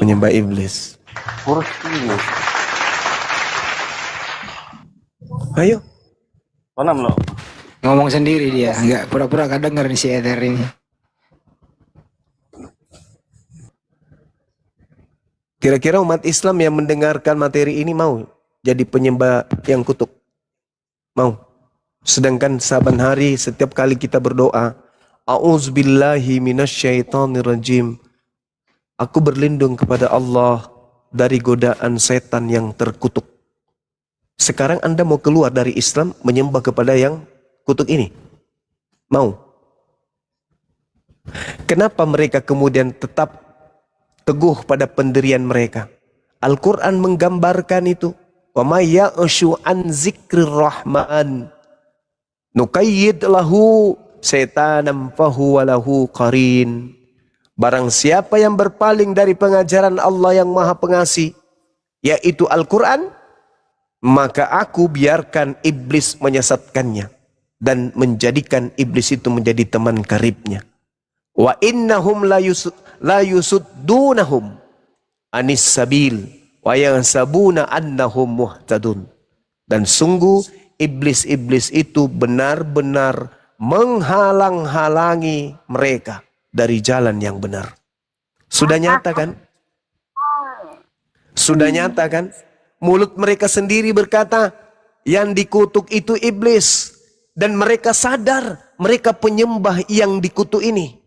Penyembah iblis. Kurus serius. Ayo. Konam lo. Ngomong sendiri dia, nggak pura-pura kadang denger si Ether ini. Kira-kira umat Islam yang mendengarkan materi ini mau jadi penyembah yang kutuk? Mau? Sedangkan saban hari setiap kali kita berdoa, A'udzubillahi minasyaitonirrajim. Aku berlindung kepada Allah dari godaan setan yang terkutuk. Sekarang Anda mau keluar dari Islam menyembah kepada yang kutuk ini? Mau? Kenapa mereka kemudian tetap teguh pada pendirian mereka? Al-Quran menggambarkan itu. Wa may ya'shu an zikrir rahman nuqayyid lahu setanam fahuwa lahu qarin. Barang siapa yang berpaling dari pengajaran Allah yang Maha Pengasih, yaitu Al-Quran, maka aku biarkan iblis menyesatkannya dan menjadikan iblis itu menjadi teman karibnya. Wa innahum la yusuddunahum anis sabil wa yansabuna annahum muhtadun. Dan sungguh iblis-iblis itu benar-benar menghalang-halangi mereka dari jalan yang benar. Sudah nyata kan? Sudah nyata kan? Mulut mereka sendiri berkata, yang dikutuk itu iblis. Dan mereka sadar, mereka penyembah yang dikutuk ini.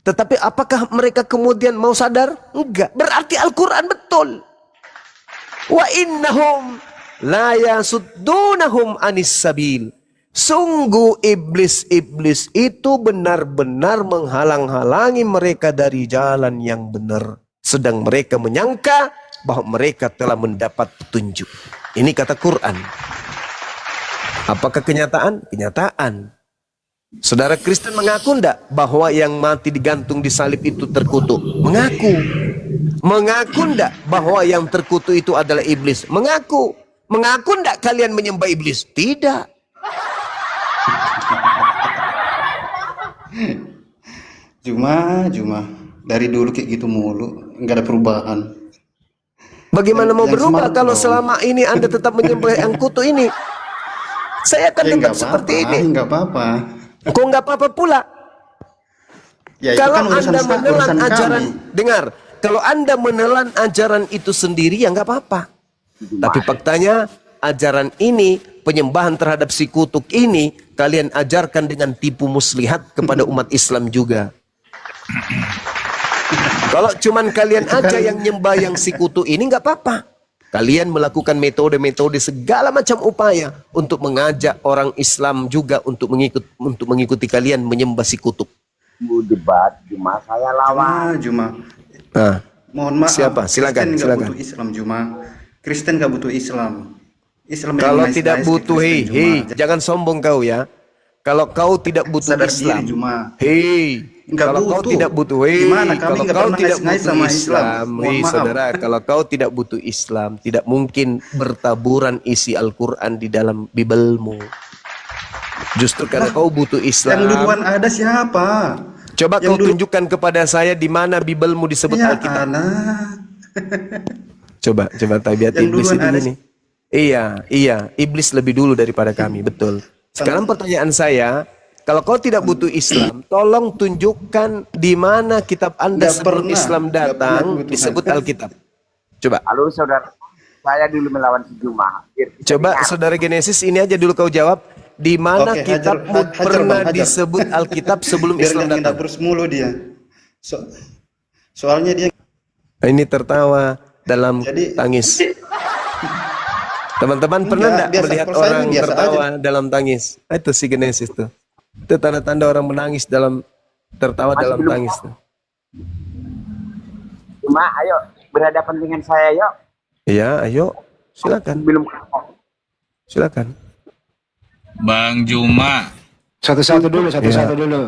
Tetapi apakah mereka kemudian mau sadar? Enggak. Berarti Al-Quran betul. Wa innahum la yasuddunahum anis sabil. Sungguh iblis-iblis itu benar-benar menghalang-halangi mereka dari jalan yang benar. Sedang mereka menyangka bahwa mereka telah mendapat petunjuk. Ini kata Quran. Apakah kenyataan? Kenyataan. Saudara Kristen mengaku enggak bahwa yang mati digantung di salib itu terkutuk? Mengaku. Mengaku enggak bahwa yang terkutuk itu adalah iblis? Mengaku. Mengaku enggak kalian menyembah iblis? Tidak. Cuma dari dulu kayak gitu mulu, nggak ada perubahan. Bagaimana mau Yang berubah semangat kalau dong. selama ini Anda tetap menyembah yang kutu ini? Saya akan tetap nggak seperti apa-apa, ini. nggak apa-apa. Kok nggak apa-apa pula? Ya, itu Kalau kan urusan Anda menelan urusan ajaran, kami. dengar, kalau Anda menelan ajaran itu sendiri ya nggak apa-apa. Tapi faktanya ajaran ini, penyembahan terhadap si kutuk ini, kalian ajarkan dengan tipu muslihat kepada umat Islam juga. Kalau cuman kalian aja yang nyembah yang si kutuk ini nggak apa-apa. Kalian melakukan metode-metode segala macam upaya untuk mengajak orang Islam juga untuk mengikuti kalian menyembah si kutuk. Debat cuma saya lawan. Cuma. Nah, Mohon maaf. siapa? Silakan, Kristen nggak silakan. butuh Islam cuma. Kristen nggak butuh Islam. Islam yang Kalau nice-nice tidak ke butuh, Kristen hei, cuma. jangan sombong kau ya. Kalau kau tidak butuh Sadar Islam, diri cuma. hei, Nggak kalau kau butuh. tidak butuh, Gimana? Kami kalau nggak kau pernah tidak ngais-ngais butuh sama Islam. Islam, Mohon hei maaf. saudara, kalau kau tidak butuh Islam, tidak mungkin bertaburan isi Al-Quran di dalam Bibelmu. Justru karena kau butuh Yang duluan Islam. ada siapa? Coba yang kau dulu- tunjukkan kepada saya di mana Bibelmu disebut Ya Alkitab. Allah. Coba tabiat Yang iblis duluan itu ada gini. Iya, iblis lebih dulu daripada kami, betul. Sekarang pertanyaan saya, kalau kau tidak butuh Islam, tolong tunjukkan di mana kitab Anda Nggak sebelum pernah. Islam Nggak pernah datang kebutuhan. disebut Alkitab. Coba, Halo saudara, saya dulu melawan si Juma. Biar kita coba dengar. saudara Genesis ini aja dulu kau jawab. Di mana Oke, kitabmu hajar, pernah Bang, hajar. disebut Alkitab sebelum Biar Islam jangan datang? terus mulu dia. Soalnya dia Ini tertawa dalam Jadi- tangis. Teman-teman pernah Enggak, enggak biasa, melihat kalau saya orang biasa tertawa dalam tangis? Itu si Genesis tuh. Itu tanda-tanda orang menangis dalam tertawa Masih dalam belum. tangis tuh. Cuma ayo berhadapan dengan saya yuk. Iya, ayo. Silakan. Belum. Silakan. Bang Juma, Satu-satu dulu. Satu-satu dulu.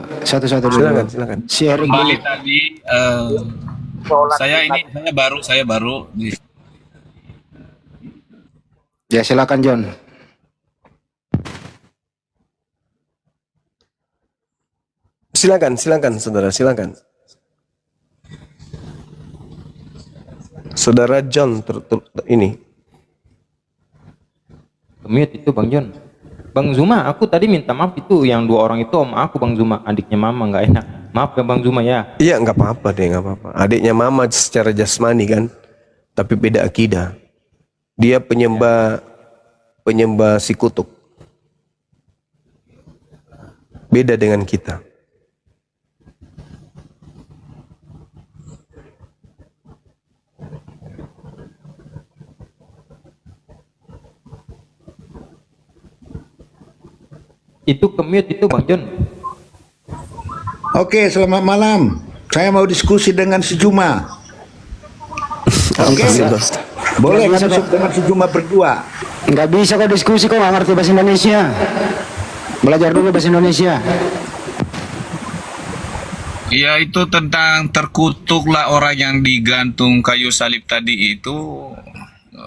Silakan. Si Erik kembali dulu. tadi Sholat saya baru di Ya silakan John. Silakan, saudara, silakan. Saudara John ini. Mute itu Bang John. Bang Zuma, aku tadi minta maaf itu yang dua orang itu om aku Bang Zuma, adiknya Mama nggak enak. Maaf ya Bang Zuma ya. Iya, nggak apa-apa deh, nggak apa-apa. Adiknya Mama secara jasmani kan, tapi beda akidah. Dia penyembah si kutuk. Beda dengan kita. Itu mute itu Bang John. Oke, selamat malam. Saya mau diskusi dengan si Juma. Oke, boleh Nggak bisa, masuk dengan si Juma berdua. Nggak bisa kok diskusi kok nggak ngerti bahasa Indonesia. Belajar dulu bahasa Indonesia. Ya itu tentang terkutuklah orang yang digantung kayu salib tadi itu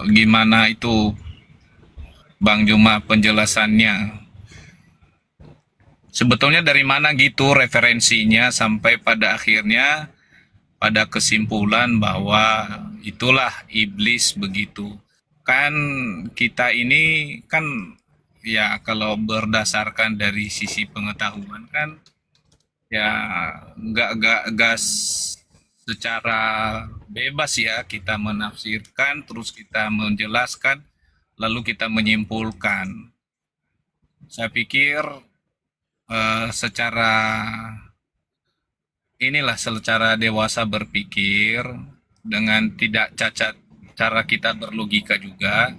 gimana itu Bang Juma penjelasannya? Sebetulnya dari mana gitu referensinya sampai pada akhirnya pada kesimpulan bahwa itulah iblis begitu. Kan kita ini kan ya kalau berdasarkan dari sisi pengetahuan kan ya nggak gas secara bebas ya kita menafsirkan terus kita menjelaskan lalu kita menyimpulkan. Saya pikir secara dewasa berpikir dengan tidak cacat cara kita berlogika juga.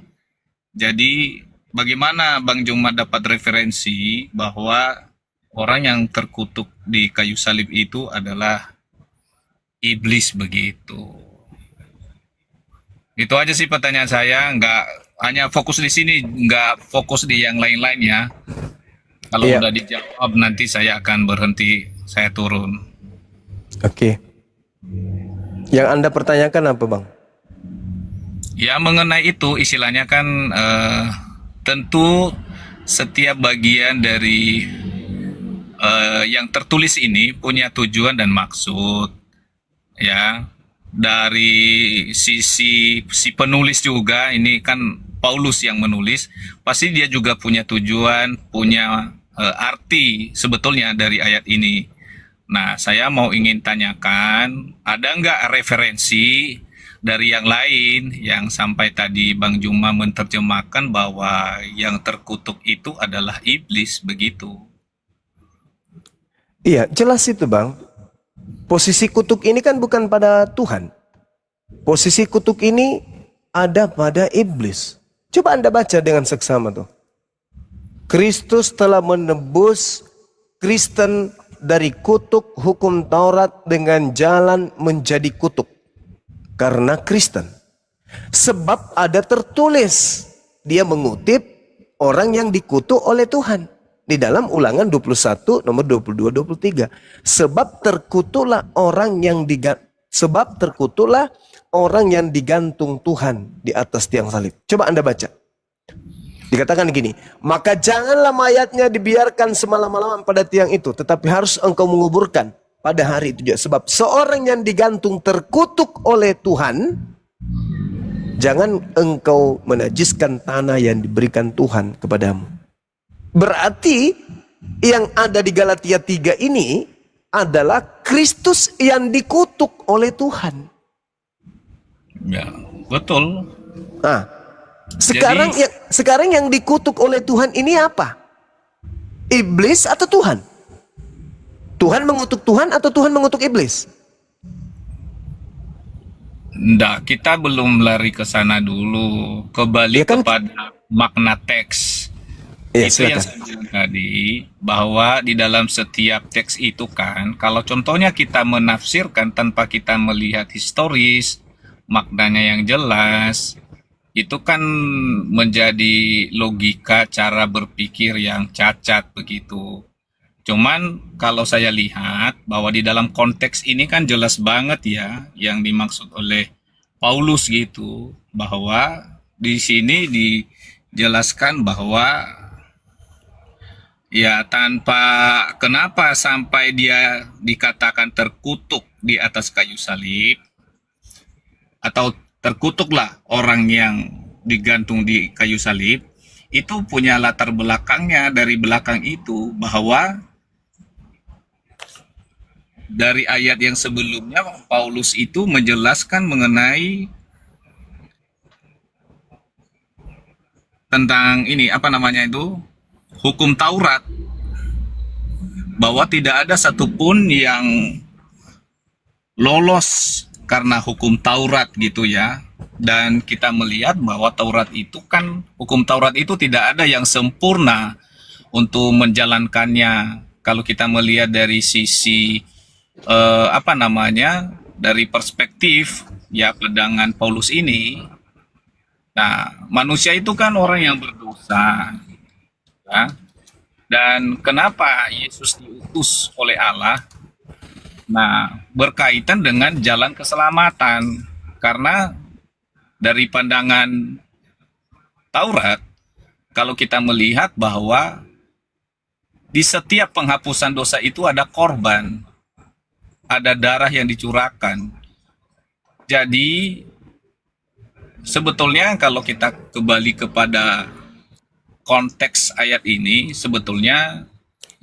Jadi bagaimana Bang Juma dapat referensi bahwa orang yang terkutuk di kayu salib itu adalah iblis begitu. Itu aja sih pertanyaan saya, nggak hanya fokus di sini, nggak fokus di yang lain-lainnya. Kalau Iya. udah dijawab nanti saya akan berhenti, saya turun. Oke. Yang Anda pertanyakan apa, Bang? Ya mengenai itu istilahnya kan tentu setiap bagian dari yang tertulis ini punya tujuan dan maksud. Ya, dari sisi si penulis juga ini kan Paulus yang menulis, pasti dia juga punya tujuan, punya arti sebetulnya dari ayat ini. Nah, saya ingin tanyakan, ada nggak referensi dari yang lain yang sampai tadi Bang Juma menerjemahkan bahwa yang terkutuk itu adalah iblis begitu? Iya, jelas itu, Bang. Posisi kutuk ini kan bukan pada Tuhan. Posisi kutuk ini ada pada iblis. Coba Anda baca dengan seksama tuh. Kristus telah menebus Kristen dari kutuk hukum Taurat dengan jalan menjadi kutuk. Karena Kristen. Sebab ada tertulis. Dia mengutip orang yang dikutuk oleh Tuhan. di dalam Ulangan 21 nomor 22-23. Sebab terkutuklah orang yang digantung Tuhan di atas tiang salib. Coba Anda baca. Dikatakan gini, maka janganlah mayatnya dibiarkan semalam-malaman pada tiang itu, tetapi harus engkau menguburkan pada hari itu juga. Sebab seorang yang digantung terkutuk oleh Tuhan, jangan engkau menajiskan tanah yang diberikan Tuhan kepadamu. Berarti yang ada di Galatia 3 ini adalah Kristus yang dikutuk oleh Tuhan. Ya, betul. Nah, sekarang yang dikutuk oleh Tuhan ini apa? Iblis atau Tuhan? Tuhan mengutuk Tuhan atau Tuhan mengutuk iblis? Nggak, kita belum lari ke sana dulu. Kembali Ya kan? kepada makna teks. Ya, Itu yang silakan. saya bilang tadi, bahwa di dalam setiap teks itu kan, kalau contohnya kita menafsirkan tanpa kita melihat historis, maknanya yang jelas, itu kan menjadi logika cara berpikir yang cacat begitu. Cuman kalau saya lihat bahwa di dalam konteks ini kan jelas banget ya yang dimaksud oleh Paulus gitu, bahwa di sini dijelaskan bahwa ya kenapa sampai dia dikatakan terkutuk di atas kayu salib, atau terkutuklah orang yang digantung di kayu salib, itu punya latar belakangnya dari belakang itu, bahwa dari ayat yang sebelumnya Paulus itu menjelaskan mengenai tentang ini hukum Taurat, bahwa tidak ada satupun yang lolos karena hukum Taurat gitu ya. Dan kita melihat bahwa hukum Taurat itu tidak ada yang sempurna untuk menjalankannya. Kalau kita melihat dari sisi dari perspektif ya pandangan Paulus ini, nah manusia itu kan orang yang berdosa. Ya. Dan kenapa Yesus diutus oleh Allah? Nah, berkaitan dengan jalan keselamatan. Karena dari pandangan Taurat, kalau kita melihat bahwa di setiap penghapusan dosa itu ada korban, ada darah yang dicurahkan. Jadi, sebetulnya kalau kita kembali kepada konteks ayat ini, sebetulnya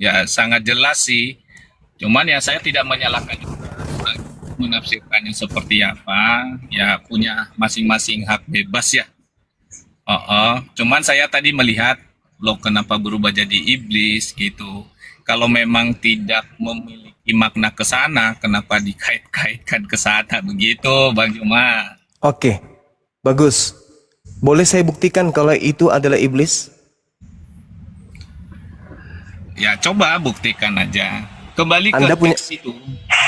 ya sangat jelas sih. Cuman ya saya tidak menyalahkan menafsirkannya seperti apa, ya punya masing-masing hak bebas ya. Cuman saya tadi melihat, loh kenapa berubah jadi iblis gitu. Kalau memang tidak memiliki makna ke sana, kenapa dikait-kaitkan ke sana begitu, Bang Juma? Oke, bagus. Boleh saya buktikan kalau itu adalah iblis? Ya coba buktikan aja. Kembali ke teks itu.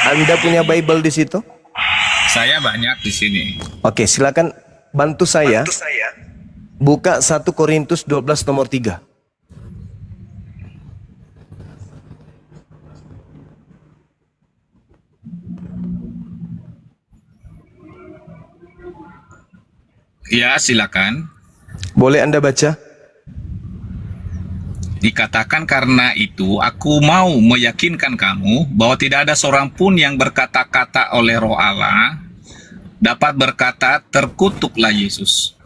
Anda punya Bible di situ? Saya banyak di sini. Oke, silakan bantu saya. Buka 1 Korintus 12 nomor 3. Ya, silakan. Boleh Anda baca? Dikatakan karena itu aku mau meyakinkan kamu bahwa tidak ada seorang pun yang berkata-kata oleh Roh Allah dapat berkata terkutuklah Yesus.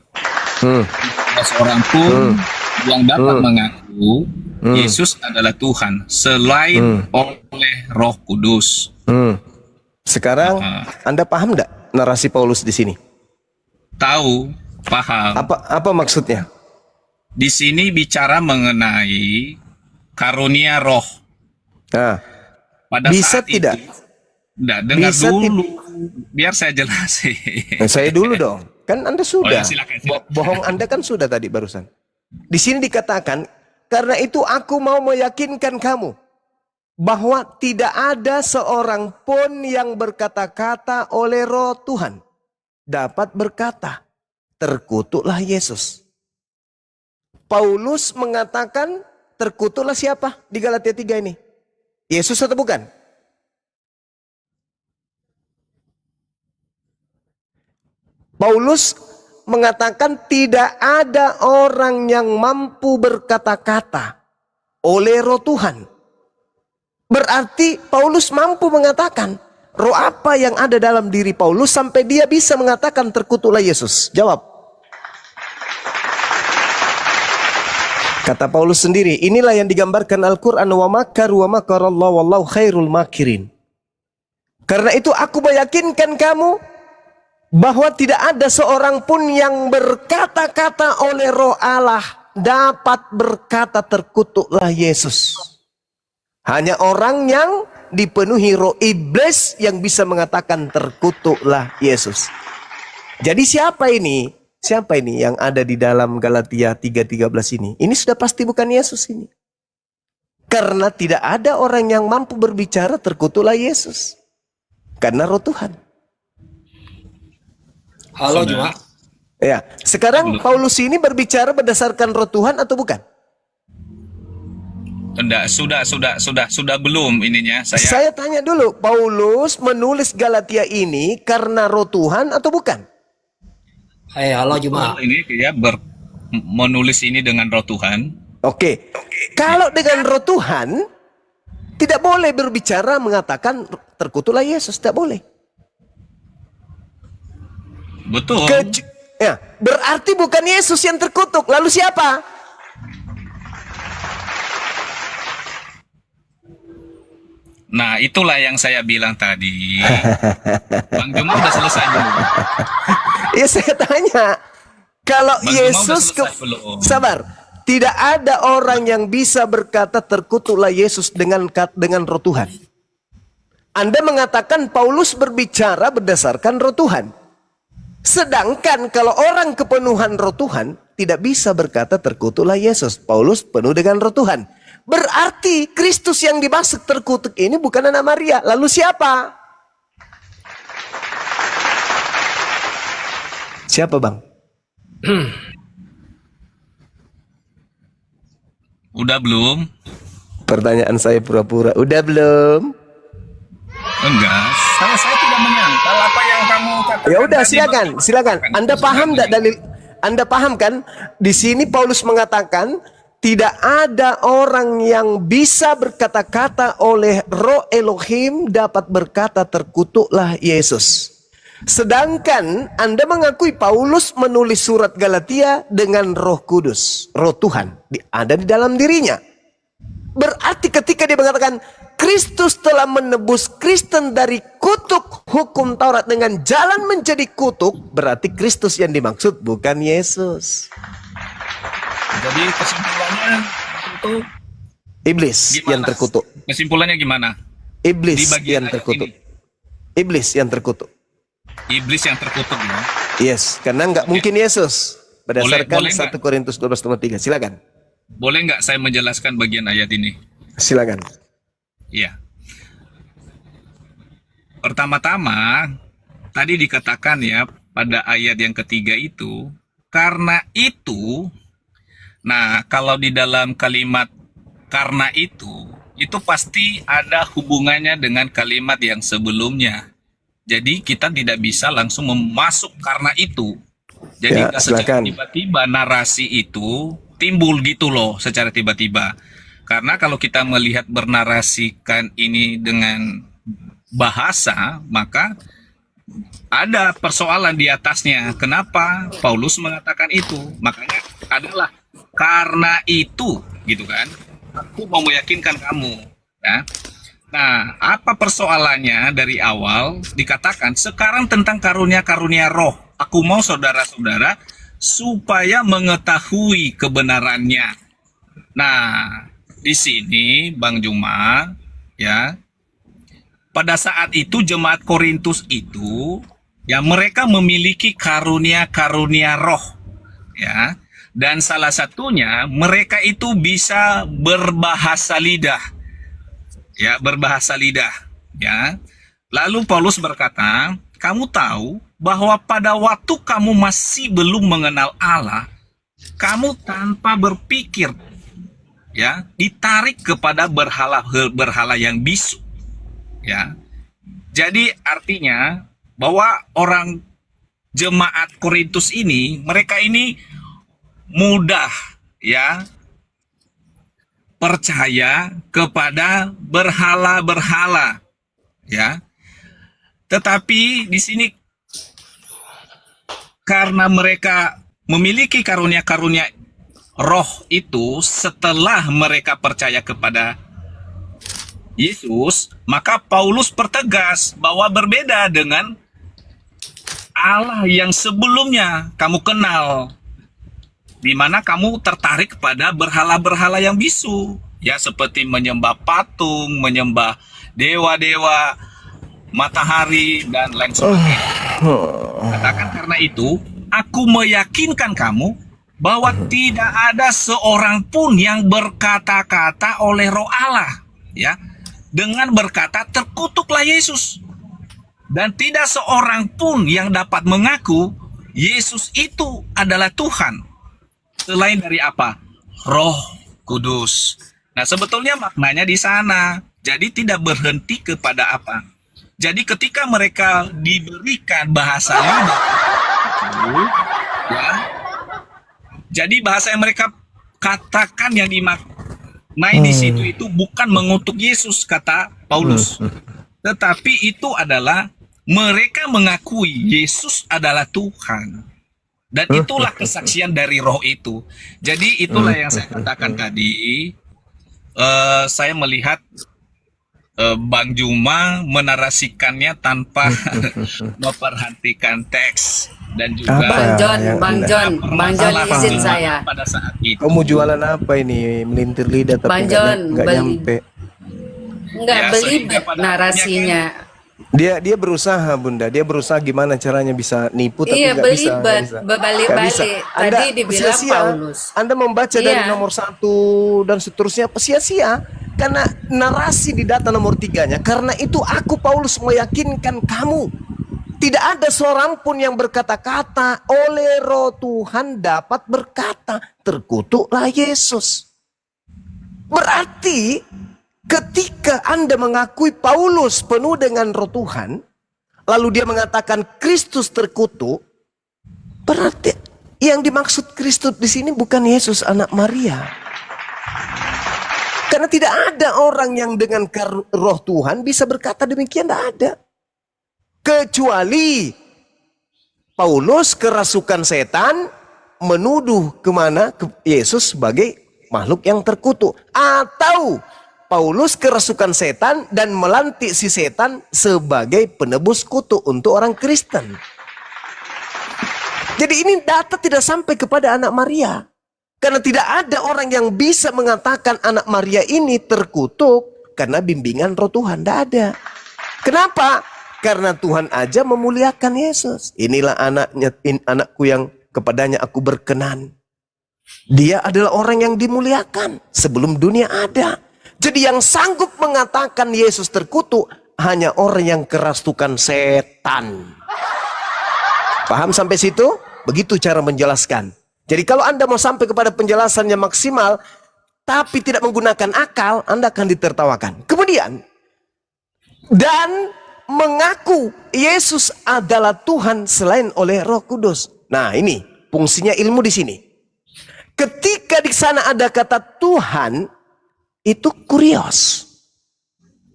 Tidak ada seorang pun yang dapat mengaku Yesus adalah Tuhan selain oleh Roh Kudus. Sekarang Anda paham nggak narasi Paulus di sini? Tahu, paham. Apa maksudnya? Di sini bicara mengenai karunia roh. Nah, pada bisa saat tidak? Itu, dengar Bisa dulu, biar saya jelasin. Saya dulu dong. Kan Anda sudah. Oh ya, silakan. Bohong Anda kan sudah tadi barusan. Di sini dikatakan, karena itu aku mau meyakinkan kamu bahwa tidak ada seorang pun yang berkata-kata oleh Roh Tuhan dapat berkata, terkutuklah Yesus. Paulus mengatakan terkutuklah siapa di Galatia 3 ini? Yesus atau bukan? Paulus mengatakan tidak ada orang yang mampu berkata-kata oleh roh Tuhan. Berarti Paulus mampu mengatakan, roh apa yang ada dalam diri Paulus sampai dia bisa mengatakan terkutuklah Yesus? Jawab. Kata Paulus sendiri, inilah yang digambarkan Al-Quran, wa makaru wa makarallahu wallahu khairul makirin. Karena itu aku meyakinkan kamu bahwa tidak ada seorang pun yang berkata-kata oleh roh Allah dapat berkata terkutuklah Yesus. Hanya orang yang dipenuhi roh iblis yang bisa mengatakan terkutuklah Yesus. Jadi siapa ini? Siapa ini yang ada di dalam Galatia 3:13 ini? Ini sudah pasti bukan Yesus ini. Karena tidak ada orang yang mampu berbicara terkutuklah Yesus. Karena roh Tuhan. Halo Juma. Ya, sekarang Paulus ini berbicara berdasarkan roh Tuhan atau bukan? Enggak, sudah belum ininya Saya tanya dulu, Paulus menulis Galatia ini karena roh Tuhan atau bukan? Halo Juma. Ini dia menulis ini dengan roh Tuhan. Oke. Kalau dengan roh Tuhan tidak boleh berbicara mengatakan terkutuklah Yesus, tidak boleh. Betul. Ya, berarti bukan Yesus yang terkutuk, lalu siapa? Nah, itulah yang saya bilang tadi. Bang Juma udah selesai belum? Ya saya tanya, kalau Bang Juma Yesus udah selesai belum? sabar, tidak ada orang yang bisa berkata terkutuklah Yesus dengan roh Tuhan. Anda mengatakan Paulus berbicara berdasarkan roh Tuhan. Sedangkan kalau orang kepenuhan roh Tuhan tidak bisa berkata terkutuklah Yesus. Paulus penuh dengan roh Tuhan. Berarti Kristus yang dimaksud terkutuk ini bukan anak Maria. Lalu siapa? Siapa bang? Udah belum? Pertanyaan saya pura-pura. Udah belum? Enggak. Saya tidak menyangkal apa yang kamu katakan. Ya udah, tadi, silakan. Anda paham enggak dalil? Anda paham kan? Di sini Paulus mengatakan tidak ada orang yang bisa berkata-kata oleh roh Elohim dapat berkata terkutuklah Yesus. Sedangkan Anda mengakui Paulus menulis surat Galatia dengan roh kudus. Roh Tuhan ada di dalam dirinya. Berarti ketika dia mengatakan Kristus telah menebus Kristen dari kutuk hukum Taurat dengan jalan menjadi kutuk, berarti Kristus yang dimaksud bukan Yesus. Jadi kesimpulannya itu iblis gimana? yang terkutuk. Kesimpulannya gimana? Iblis Di bagian yang ayat terkutuk. ini. Iblis yang terkutuk. Iblis yang terkutuk ya. Yes, karena nggak mungkin Yesus. Berdasarkan Boleh 1 Korintus 12:3. Silakan. Boleh nggak saya menjelaskan bagian ayat ini? Silakan. Iya. Pertama-tama tadi dikatakan ya pada ayat yang ketiga itu, karena itu. Nah, kalau di dalam kalimat karena itu pasti ada hubungannya dengan kalimat yang sebelumnya. Jadi kita tidak bisa langsung masuk karena itu. Jadi Ya, secara silakan. tiba-tiba narasi itu timbul gitu loh secara tiba-tiba. Karena kalau kita melihat bernarasikan ini dengan bahasa, maka ada persoalan di atasnya. Kenapa Paulus mengatakan itu? Makanya adalah karena itu, gitu kan? Aku mau meyakinkan kamu. Ya. Nah, apa persoalannya dari awal dikatakan sekarang tentang karunia-karunia roh. Aku mau saudara-saudara supaya mengetahui kebenarannya. Nah, di sini Bang Juma, ya, pada saat itu jemaat Korintus itu, ya mereka memiliki karunia-karunia roh, ya, dan salah satunya mereka itu bisa berbahasa lidah, ya, berbahasa lidah, ya. Lalu Paulus berkata, kamu tahu bahwa pada waktu kamu masih belum mengenal Allah, kamu tanpa berpikir ya ditarik kepada berhala yang bisu, ya. Jadi artinya bahwa orang jemaat Korintus ini, mereka ini mudah ya percaya kepada berhala-berhala, ya. Tetapi di sini karena mereka memiliki karunia-karunia roh itu setelah mereka percaya kepada Yesus, maka Paulus pertegas bahwa berbeda dengan Allah yang sebelumnya kamu kenal, di mana kamu tertarik pada berhala-berhala yang bisu, ya, seperti menyembah patung, menyembah dewa-dewa, matahari, dan lain sebagainya. Katakan karena itu, aku meyakinkan kamu bahwa tidak ada seorang pun yang berkata-kata oleh Roh Allah, ya, dengan berkata terkutuklah Yesus, dan tidak seorang pun yang dapat mengaku Yesus itu adalah Tuhan selain dari apa? Roh Kudus. Nah, sebetulnya maknanya di sana. Jadi tidak berhenti kepada apa? Jadi ketika mereka diberikan bahasanya, ya, jadi bahasa yang mereka katakan yang dimaknai di situ itu bukan mengutuk Yesus, kata Paulus, tetapi itu adalah mereka mengakui Yesus adalah Tuhan. Dan itulah kesaksian dari roh itu. Jadi itulah yang saya katakan tadi. Saya melihat Bang Juma menarasikannya tanpa memperhatikan teks, dan juga Bang John izin saya. Pada saat itu. Kamu jualan apa ini? Melintir lidah tapi Bang John, nggak nyampe. Enggak Ya, belibet sehingga pada narasinya. Dia berusaha, Bunda. Dia berusaha gimana caranya bisa nipu tapi Iya, nggak bisa. belibet, berbalik-balik. Tadi dibilang sia-sia. Paulus. Anda membaca dari Iya. nomor 1 dan seterusnya sia-sia karena narasi di data nomor 3-nya. Karena itu aku Paulus meyakinkan kamu, tidak ada seorang pun yang berkata-kata oleh Roh Tuhan dapat berkata terkutuklah Yesus. Berarti ketika Anda mengakui Paulus penuh dengan Roh Tuhan, lalu dia mengatakan Kristus terkutuk, berarti yang dimaksud Kristus di sini bukan Yesus anak Maria. Karena tidak ada orang yang dengan Roh Tuhan bisa berkata demikian, tidak ada. Kecuali Paulus kerasukan setan menuduh kemana ke Yesus sebagai makhluk yang terkutuk, atau Paulus kerasukan setan dan melantik si setan sebagai penebus kutuk untuk orang Kristen. Jadi ini data tidak sampai kepada anak Maria. Karena tidak ada orang yang bisa mengatakan anak Maria ini terkutuk karena bimbingan Roh Tuhan. Tidak ada. Kenapa? Karena Tuhan aja memuliakan Yesus. Inilah anakku yang kepadanya aku berkenan. Dia adalah orang yang dimuliakan sebelum dunia ada. Jadi yang sanggup mengatakan Yesus terkutuk hanya orang yang kerasukan setan. Paham sampai situ? Begitu cara menjelaskan. Jadi kalau Anda mau sampai kepada penjelasan yang maksimal, tapi tidak menggunakan akal, Anda akan ditertawakan. Kemudian, dan mengaku Yesus adalah Tuhan selain oleh Roh Kudus. Nah ini fungsinya ilmu di sini. Ketika di sana ada kata Tuhan, itu kurios.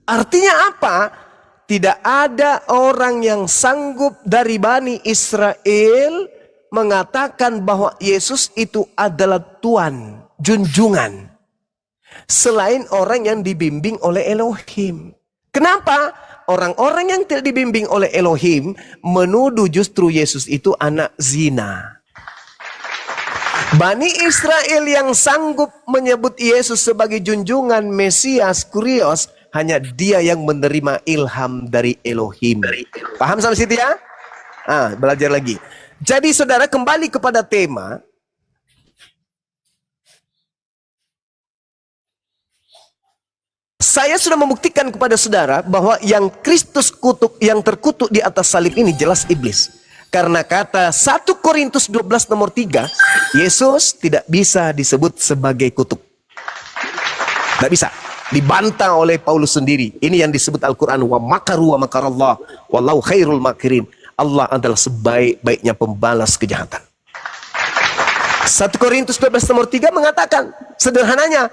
Artinya apa? Tidak ada orang yang sanggup dari Bani Israel mengatakan bahwa Yesus itu adalah Tuhan, junjungan, selain orang yang dibimbing oleh Elohim. Kenapa? Orang-orang yang tidak dibimbing oleh Elohim menuduh justru Yesus itu anak zina. Bani Israel yang sanggup menyebut Yesus sebagai junjungan, Mesias, kurios, hanya dia yang menerima ilham dari Elohim. Paham sampai situ ya? Belajar lagi. Jadi saudara, kembali kepada tema. Saya sudah membuktikan kepada saudara bahwa yang Kristus kutuk, yang terkutuk di atas salib ini jelas iblis. Karena kata 1 Korintus 12 nomor 3, Yesus tidak bisa disebut sebagai kutuk. Tidak bisa. Dibantah oleh Paulus sendiri. Ini yang disebut Al-Quran. Wa makaru wa makarallah. Wallahu khairul makirin. Allah adalah sebaik-baiknya pembalas kejahatan. 1 Korintus 12 nomor 3 mengatakan, sederhananya,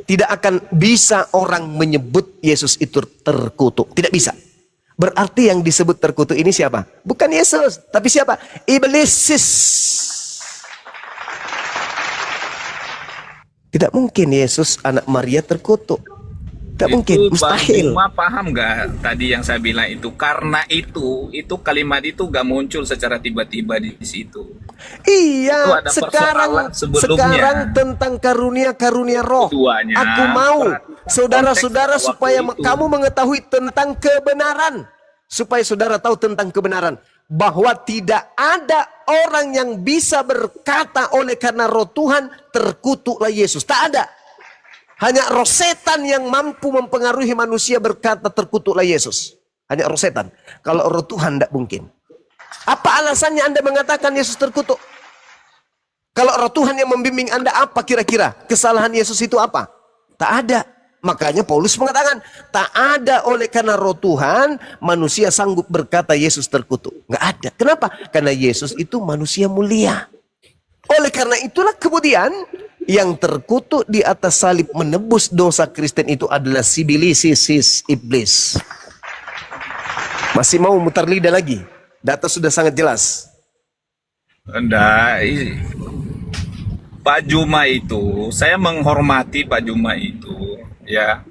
tidak akan bisa orang menyebut Yesus itu terkutuk. Tidak bisa. Berarti yang disebut terkutuk ini siapa? Bukan Yesus, tapi siapa? Iblis. Tidak mungkin Yesus anak Maria terkutuk. Tidak mungkin, mustahil. Bang Juma paham nggak tadi yang saya bilang itu? Karena itu kalimat itu nggak muncul secara tiba-tiba di situ. Iya, Itu ada sekarang persoalan sebelumnya. sekarang tentang karunia-karunia roh. Keduanya, Aku mau saudara-saudara konteks supaya waktu itu. kamu mengetahui tentang kebenaran. Supaya saudara tahu tentang kebenaran. Bahwa tidak ada orang yang bisa berkata oleh karena roh Tuhan terkutuklah Yesus. Tak ada. Hanya roh setan yang mampu mempengaruhi manusia berkata terkutuklah Yesus. Hanya roh setan. Kalau roh Tuhan tidak mungkin. Apa alasannya Anda mengatakan Yesus terkutuk? Kalau roh Tuhan yang membimbing Anda, apa kira-kira kesalahan Yesus itu apa? Tak ada. Makanya Paulus mengatakan, tak ada oleh karena roh Tuhan, manusia sanggup berkata Yesus terkutuk. Nggak ada. Kenapa? Karena Yesus itu manusia mulia. Oleh karena itulah kemudian, yang terkutuk di atas salib menebus dosa Kristen itu adalah sibilisis iblis. Masih mau mutar lidah lagi? Data sudah sangat jelas. Enggak, Pak Juma itu, saya menghormati Pak Juma itu, ya,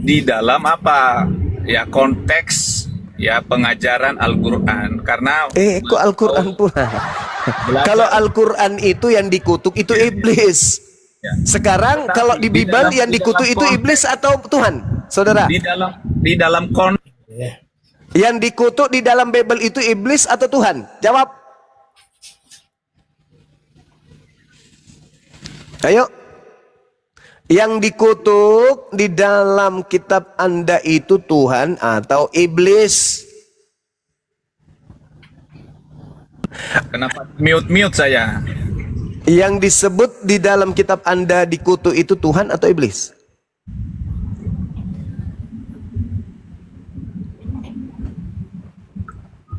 di dalam apa, ya, konteks, ya, pengajaran Al-Quran. Karena kok Al-Quran pula? Kalau Al-Quran itu yang dikutuk itu iblis. Ya. Sekarang kalau di Bible yang dikutuk itu iblis atau Tuhan, saudara? Di dalam konteks. Yang dikutuk di dalam Bible itu iblis atau Tuhan? Jawab. Ayo. Yang dikutuk di dalam kitab Anda itu Tuhan atau iblis? Kenapa mute saya? Yang disebut di dalam kitab Anda dikutuk itu Tuhan atau iblis?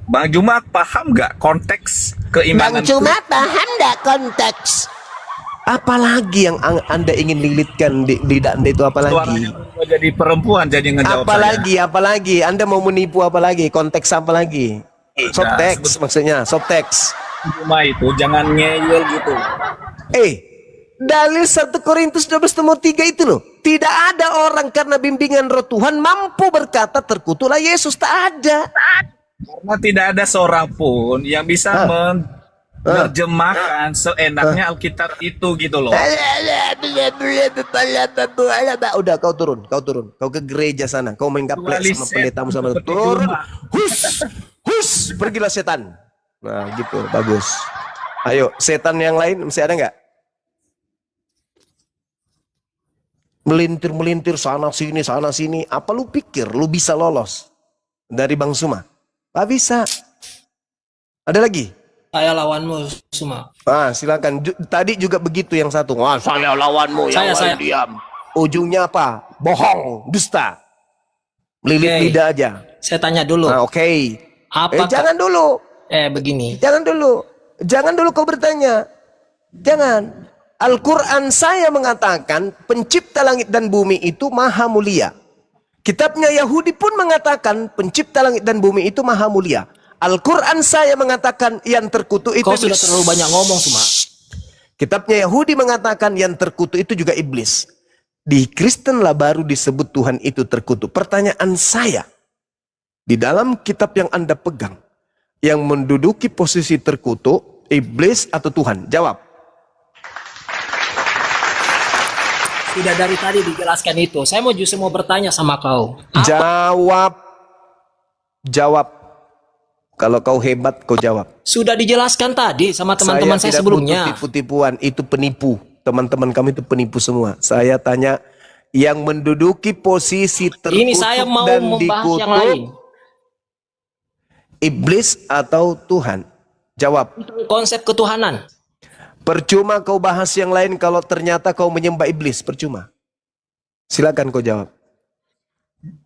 Bang Juma paham nggak konteks keimanan? Bang Juma paham nggak konteks? Apalagi yang Anda ingin lilitkan di lidah Anda itu apalagi? Suaranya jadi perempuan jadi ngejawab Apalagi Anda mau menipu apalagi? Konteks apa lagi? Subteks maksudnya, subteks. Cuma itu jangan ngeyel gitu. Dalil 1 Korintus 12 nomor 3 itu loh. Tidak ada orang karena bimbingan roh Tuhan mampu berkata terkutuklah Yesus. Tak ada. Karena tidak ada seorang pun yang bisa menerjemahkan seenaknya Alkitab itu gitu loh. Udah kau turun. Kau ke gereja sana. Kau main gaplek sama pendetamu sama turun. Hus, pergilah setan. Nah gitu, bagus. Ayo, setan yang lain masih ada nggak? Melintir sana sini. Apa lu pikir lu bisa lolos dari Bang Suma? Tak bisa. Ada lagi? Saya lawanmu, Suma. Silakan. Tadi juga begitu yang satu. Saya lawanmu. Saya diam. Ujungnya apa? Bohong, dusta. Melilit lidah aja. Saya tanya dulu. Oke. Jangan dulu. Begini. Jangan dulu kau bertanya. Jangan. Al-Quran saya mengatakan pencipta langit dan bumi itu maha mulia. Kitabnya Yahudi pun mengatakan pencipta langit dan bumi itu maha mulia. Al-Quran saya mengatakan yang terkutuk itu Kau sudah terlalu banyak ngomong, Suma. Kitabnya Yahudi mengatakan yang terkutuk itu juga iblis. Di Kristen lah baru disebut Tuhan itu terkutuk. Pertanyaan saya, di dalam kitab yang Anda pegang, yang menduduki posisi terkutuk, iblis atau Tuhan? Jawab. Sudah dari tadi dijelaskan itu. Saya justru mau bertanya sama kau. Jawab. Kalau kau hebat, kau jawab. Sudah dijelaskan tadi sama teman-teman saya sebelumnya. Butuh tipu-tipuan, itu penipu. Teman-teman kami itu penipu semua. Saya tanya, yang menduduki posisi terkutuk ini saya mau dan membahas dikutuk, yang lain. Iblis atau Tuhan? Jawab. Konsep ketuhanan. Percuma kau bahas yang lain kalau ternyata kau menyembah iblis. Percuma. Silakan kau jawab.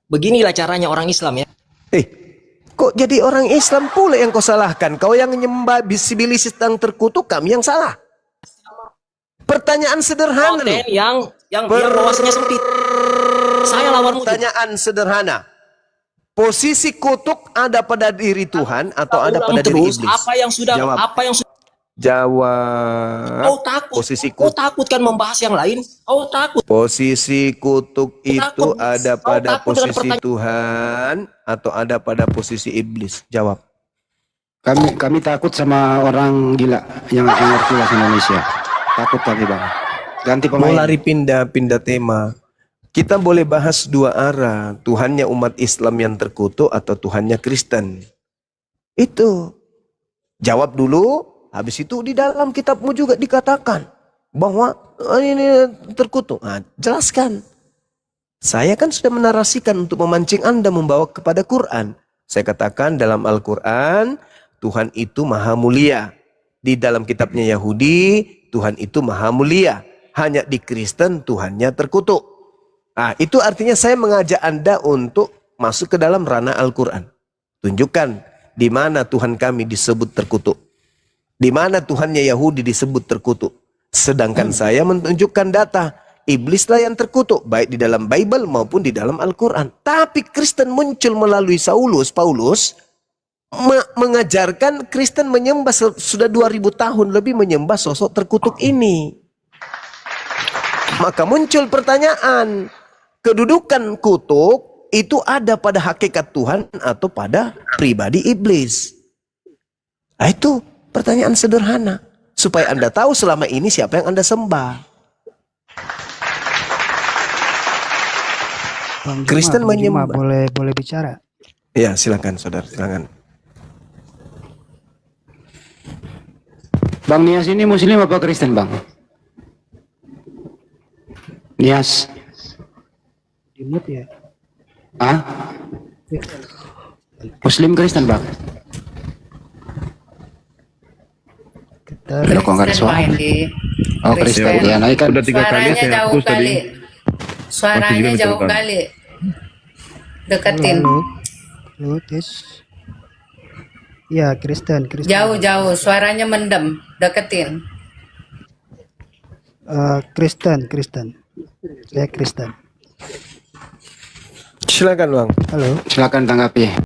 Beginilah caranya orang Islam ya. Kok jadi orang Islam pula yang kau salahkan? Kau yang menyembah bisi-bisi sedang terkutuk, kami yang salah. Pertanyaan sederhana. Yang wawasannya sempit. Saya lawan Pertanyaan sederhana. Posisi kutuk ada pada diri Tuhan atau ada pada diri iblis? Jawab. Jawab. Kau takut. Posisi Kau takut kan membahas yang lain? Kau takut. Posisi kutuk itu takut. ada Kau pada takut dengan posisi Tuhan atau ada pada posisi iblis? Jawab. Kami takut sama orang gila yang ngerti bahasa Indonesia. Takut kami bang. Ganti pemain. Mau lari pindah tema. Kita boleh bahas dua arah. Tuhannya umat Islam yang terkutuk atau Tuhannya Kristen. Itu. Jawab dulu. Habis itu di dalam kitabmu juga dikatakan bahwa ini terkutuk. Nah, jelaskan. Saya kan sudah menarasikan untuk memancing Anda membawa kepada Quran. Saya katakan dalam Al-Quran, Tuhan itu maha mulia. Di dalam kitabnya Yahudi, Tuhan itu maha mulia. Hanya di Kristen, Tuhannya terkutuk. Nah, itu artinya saya mengajak Anda untuk masuk ke dalam ranah Al-Quran. Tunjukkan di mana Tuhan kami disebut terkutuk. Di mana Tuhannya Yahudi disebut terkutuk. Sedangkan saya menunjukkan data. Iblislah yang terkutuk. Baik di dalam Bible maupun di dalam Al-Quran. Tapi Kristen muncul melalui Paulus. Mengajarkan Kristen menyembah sudah 2000 tahun lebih menyembah sosok terkutuk ini. Maka muncul pertanyaan. Kedudukan kutuk itu ada pada hakikat Tuhan atau pada pribadi iblis. Nah, itu pertanyaan sederhana. Supaya Anda tahu selama ini siapa yang Anda sembah. Kristen menyembah. Boleh bicara? Ya, silakan saudara, silakan. Bang Nias ini Muslim apa Kristen bang? Nias. Dimut ya? Ah? Muslim Kristen bang? Kalau kok nggak ada suara. Oh Kristen ya, naik kan. Suaranya jauh kali. Suaranya jauh kali. Deketin. Halo, tes. Ya, Kristen. Jauh, suaranya mendem. Deketin. Kristen. Saya Kristen. Silakan bang. Halo. Silakan tanggapi.